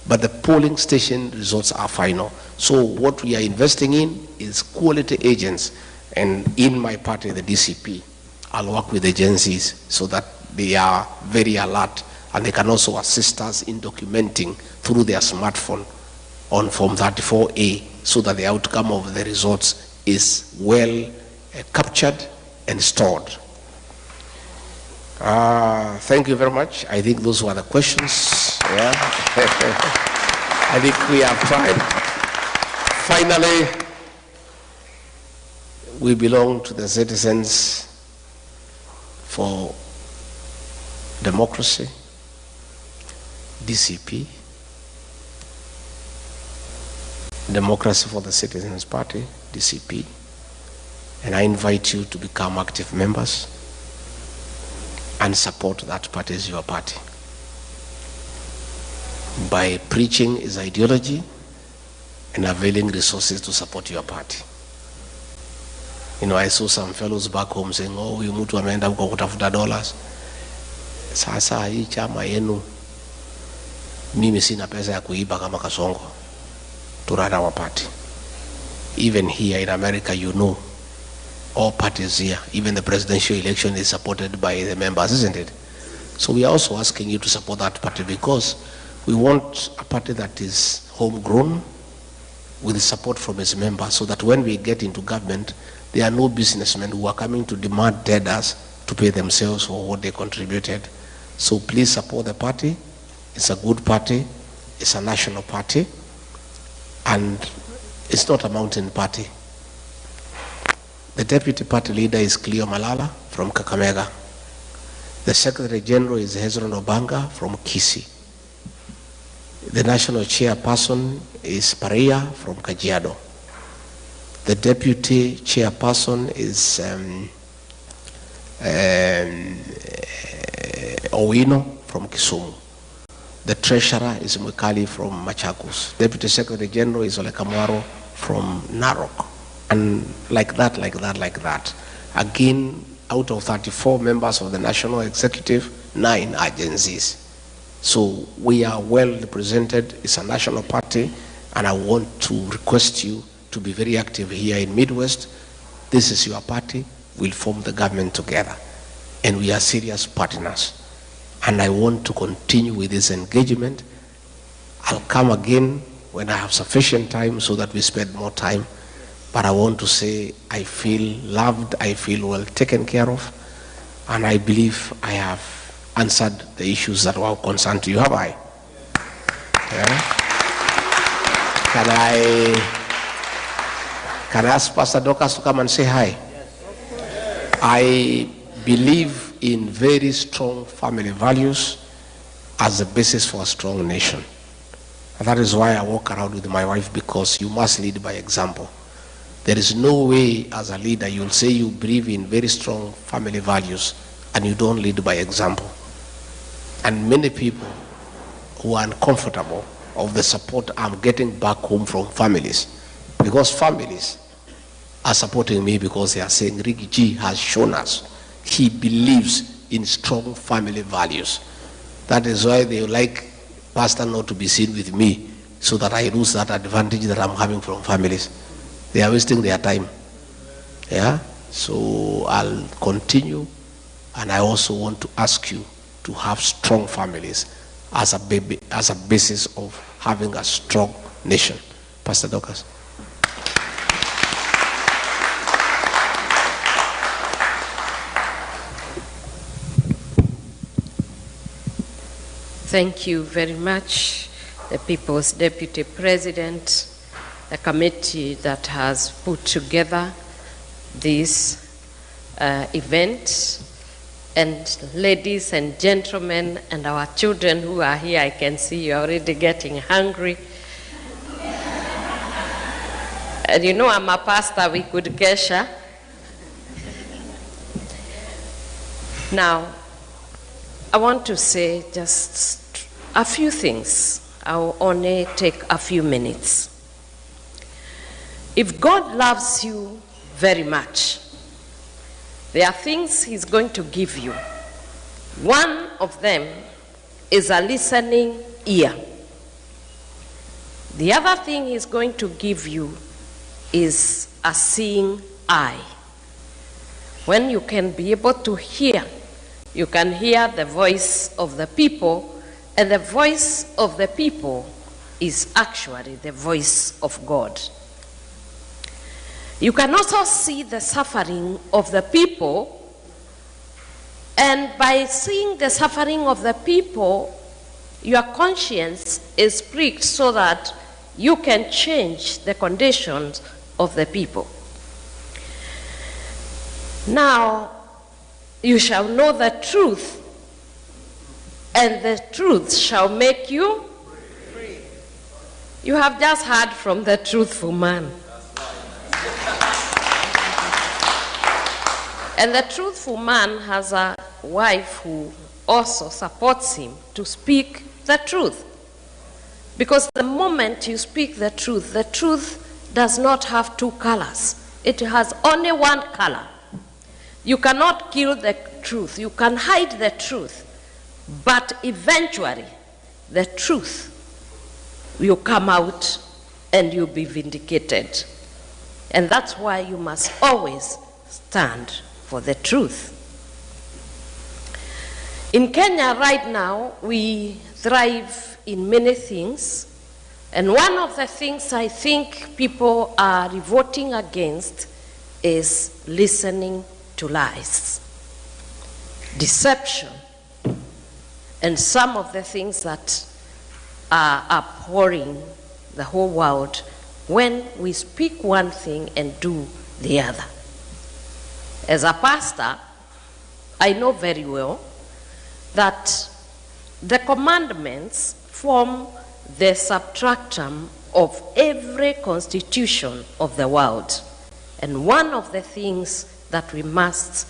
but the polling station results are final. So what we are investing in is quality agents, and in my party, the DCP, I'll work with agencies so that they are very alert And they can also assist us in documenting through their smartphone on Form 34A so that the outcome of the results is well captured and stored. Thank you very much. I think those were the questions. Yeah. I think we have tried. Finally, we belong to the Citizens for Democracy, DCP, Democracy for the Citizens Party, DCP, and I invite you to become active members and support that party as your party by preaching its ideology and availing resources to support your party. You know, I saw some fellows back home saying, oh, huyu mtu ameenda huko kutafuta dollars. Sasa hii chama yenu, mimi sina pesa ya kuiba kama Kasongo to run our party. Even here in America, you know, all parties here, even the presidential election is supported by the members, isn't it? So we are also asking you to support that party because we want a party that is homegrown with support from its members so that when we get into government, there are no businessmen who are coming to demand debtors to pay themselves for what they contributed. So please support the party. It's a good party. It's a national party. And it's not a mountain party. The deputy party leader is Cleo Malala from Kakamega. The secretary general is Hezron Obanga from Kisii. The national chairperson is Paria from Kajiado. The deputy chairperson is Owino from Kisumu. The treasurer is Mwikali from Machakos. Deputy secretary general is Ole Kamwaro from Narok. And like that. Again, out of 34 members of the national executive, 9 agencies. So we are well represented. It's a national party, and I want to request you to be very active here in Midwest. This is your party. We'll form the government together, and we are serious partners. And I want to continue with this engagement. I'll come again when I have sufficient time so that we spend more time. But I want to say I feel loved, I feel well taken care of, and I believe I have answered the issues that were concerned to you. Have I? Yeah? Can I ask Pastor Dorcas to come and say hi? Yes. I believe in very strong family values as the basis for a strong nation. And that is why I walk around with my wife, because you must lead by example. There is no way as a leader you'll say you believe in very strong family values and you don't lead by example. And many people who are uncomfortable of the support I'm getting back home from families, because families are supporting me because they are saying Ricky G has shown us he believes in strong family values. That is why they like Pastor not to be seen with me, so that I lose that advantage that I'm having from families. They are wasting their time. Yeah? So I'll continue, and I also want to ask you to have strong families as a basis of having a strong nation. Pastor Dorcas. Thank you very much, the People's Deputy President, the committee that has put together this event, and ladies and gentlemen, and our children who are here. I can see you're already getting hungry. And you know, I'm a pastor, we could kesha. Now, I want to say just a few things. I'll only take a few minutes. If God loves you very much, there are things he's going to give you. One of them is a listening ear. The other thing he's going to give you is a seeing eye. When you can be able to hear You can hear the voice of the people, and the voice of the people is actually the voice of God. You can also see the suffering of the people, and by seeing the suffering of the people, your conscience is pricked so that you can change the conditions of the people. Now, you shall know the truth, and the truth shall make you free. You have just heard from the truthful man. And the truthful man has a wife who also supports him to speak the truth. Because the moment you speak the truth does not have two colors. It has only one color. You cannot kill the truth. You can hide the truth. But eventually, the truth will come out and you'll be vindicated. And that's why you must always stand for the truth. In Kenya right now, we thrive in many things. And one of the things I think people are revolting against is listening to lies, deception, and some of the things that are abhorring the whole world when we speak one thing and do the other. As a pastor, I know very well that the commandments form the substratum of every constitution of the world. And one of the things that we must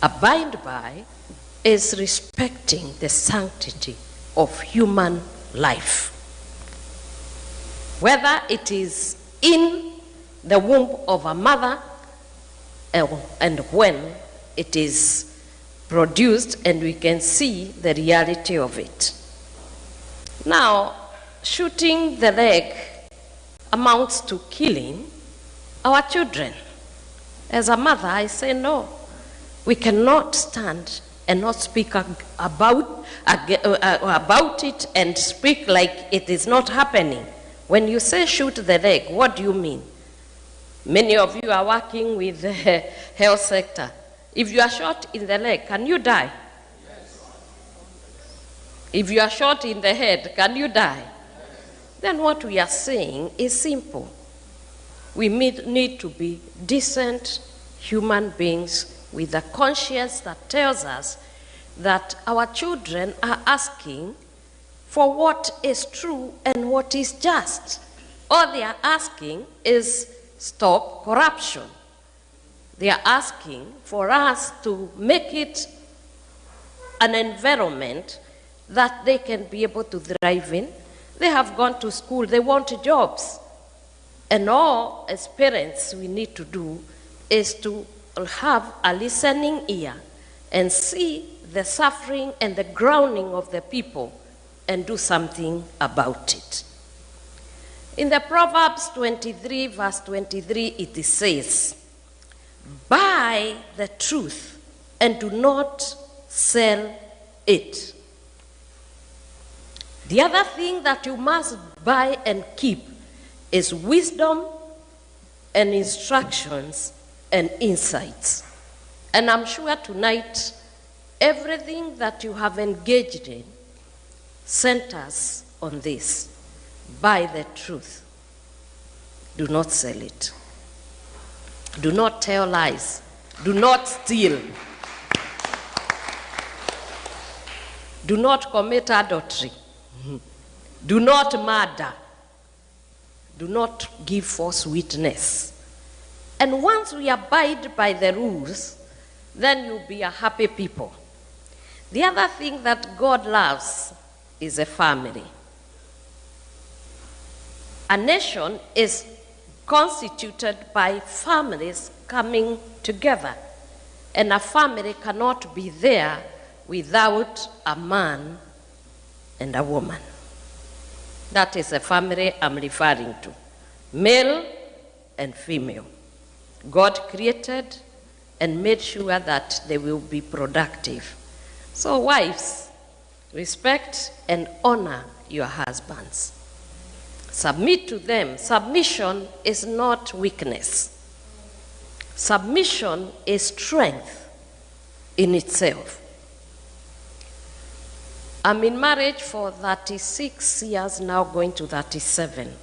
abide by is respecting the sanctity of human life. Whether it is in the womb of a mother and when it is produced and we can see the reality of it. Now, shooting the leg amounts to killing our children. As a mother, I say no. We cannot stand and not speak about it and speak like it is not happening. When you say shoot the leg, what do you mean? Many of you are working with the health sector. If you are shot in the leg, can you die? Yes. If you are shot in the head, can you die? Yes. Then what we are saying is simple. We need to be decent human beings with a conscience that tells us that our children are asking for what is true and what is just. All they are asking is stop corruption. They are asking for us to make it an environment that they can be able to thrive in. They have gone to school, they want jobs. And all as parents we need to do is to have a listening ear and see the suffering and the groaning of the people and do something about it. In the Proverbs 23, verse 23, it says, buy the truth and do not sell it. The other thing that you must buy and keep is wisdom and instructions and insights. And I'm sure tonight, everything that you have engaged in centers on this. Buy the truth. Do not sell it. Do not tell lies. Do not steal. Do not commit adultery. Do not murder. Do not give false witness. And once we abide by the rules, then you'll be a happy people. The other thing that God loves is a family. A nation is constituted by families coming together. And a family cannot be there without a man and a woman. That is the family I'm referring to. Male and female. God created and made sure that they will be productive. So wives, respect and honor your husbands. Submit to them. Submission is not weakness. Submission is strength in itself. I'm in marriage for 36 years now, going to 37.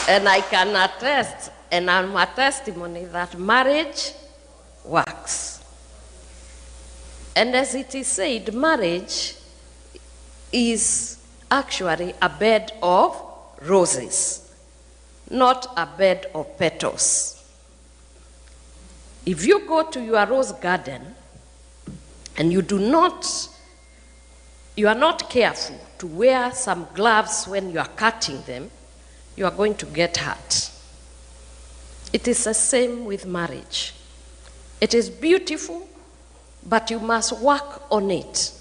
And I can attest, and I'm a testimony that marriage works. And as it is said, marriage is actually a bed of roses, not a bed of petals. If you go to your rose garden and you are not careful to wear some gloves when you are cutting them, you are going to get hurt. It is the same with marriage. It is beautiful, but you must work on it,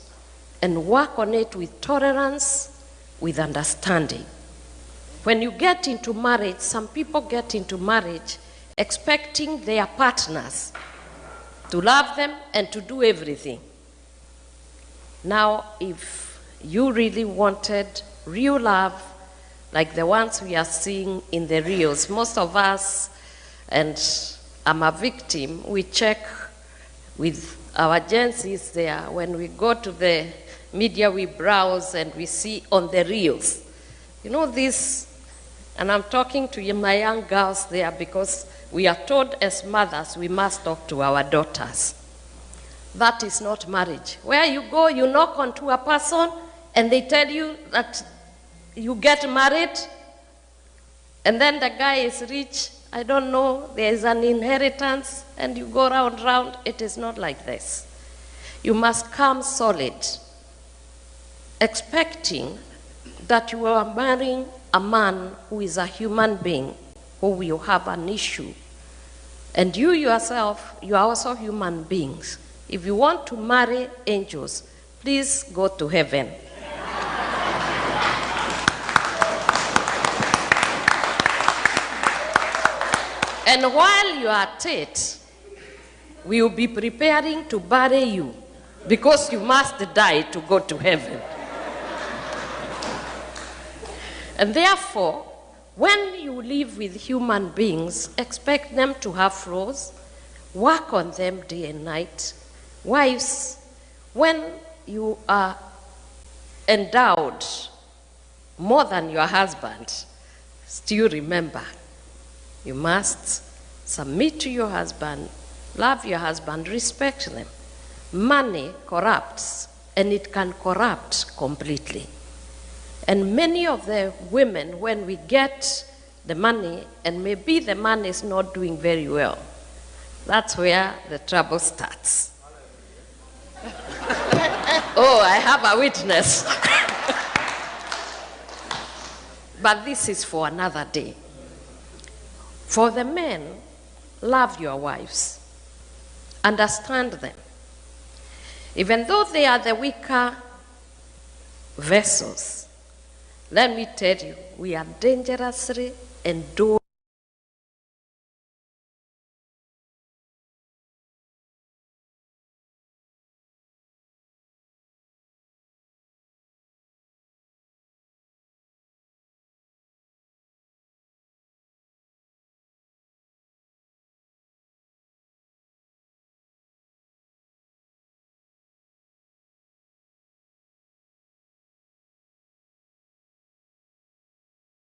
and work on it with tolerance, with understanding. When you get into marriage, some people get into marriage expecting their partners to love them and to do everything. Now, if you really wanted real love, like the ones we are seeing in the reels, most of us, and I'm a victim, we check with our agencies there. When we go to the media, we browse and we see on the reels. You know this, and I'm talking to my young girls there because we are told as mothers we must talk to our daughters. That is not marriage. Where you go, you knock onto a person and they tell you that you get married, and then the guy is rich, I don't know, there is an inheritance, and you go round. It is not like this. You must come solid, expecting that you are marrying a man who is a human being, who will have an issue. And you yourself, you are also human beings. If you want to marry angels, please go to heaven. And while you are at it, we will be preparing to bury you, because you must die to go to heaven. And therefore, when you live with human beings, expect them to have flaws, work on them day and night. Wives, when you are endowed more than your husband, still remember, you must submit to your husband, love your husband, respect them. Money corrupts, and it can corrupt completely. And many of the women, when we get the money, and maybe the man is not doing very well, that's where the trouble starts. Oh, I have a witness. But this is for another day. For the men, love your wives. Understand them. Even though they are the weaker vessels, let me tell you, we are dangerously endowed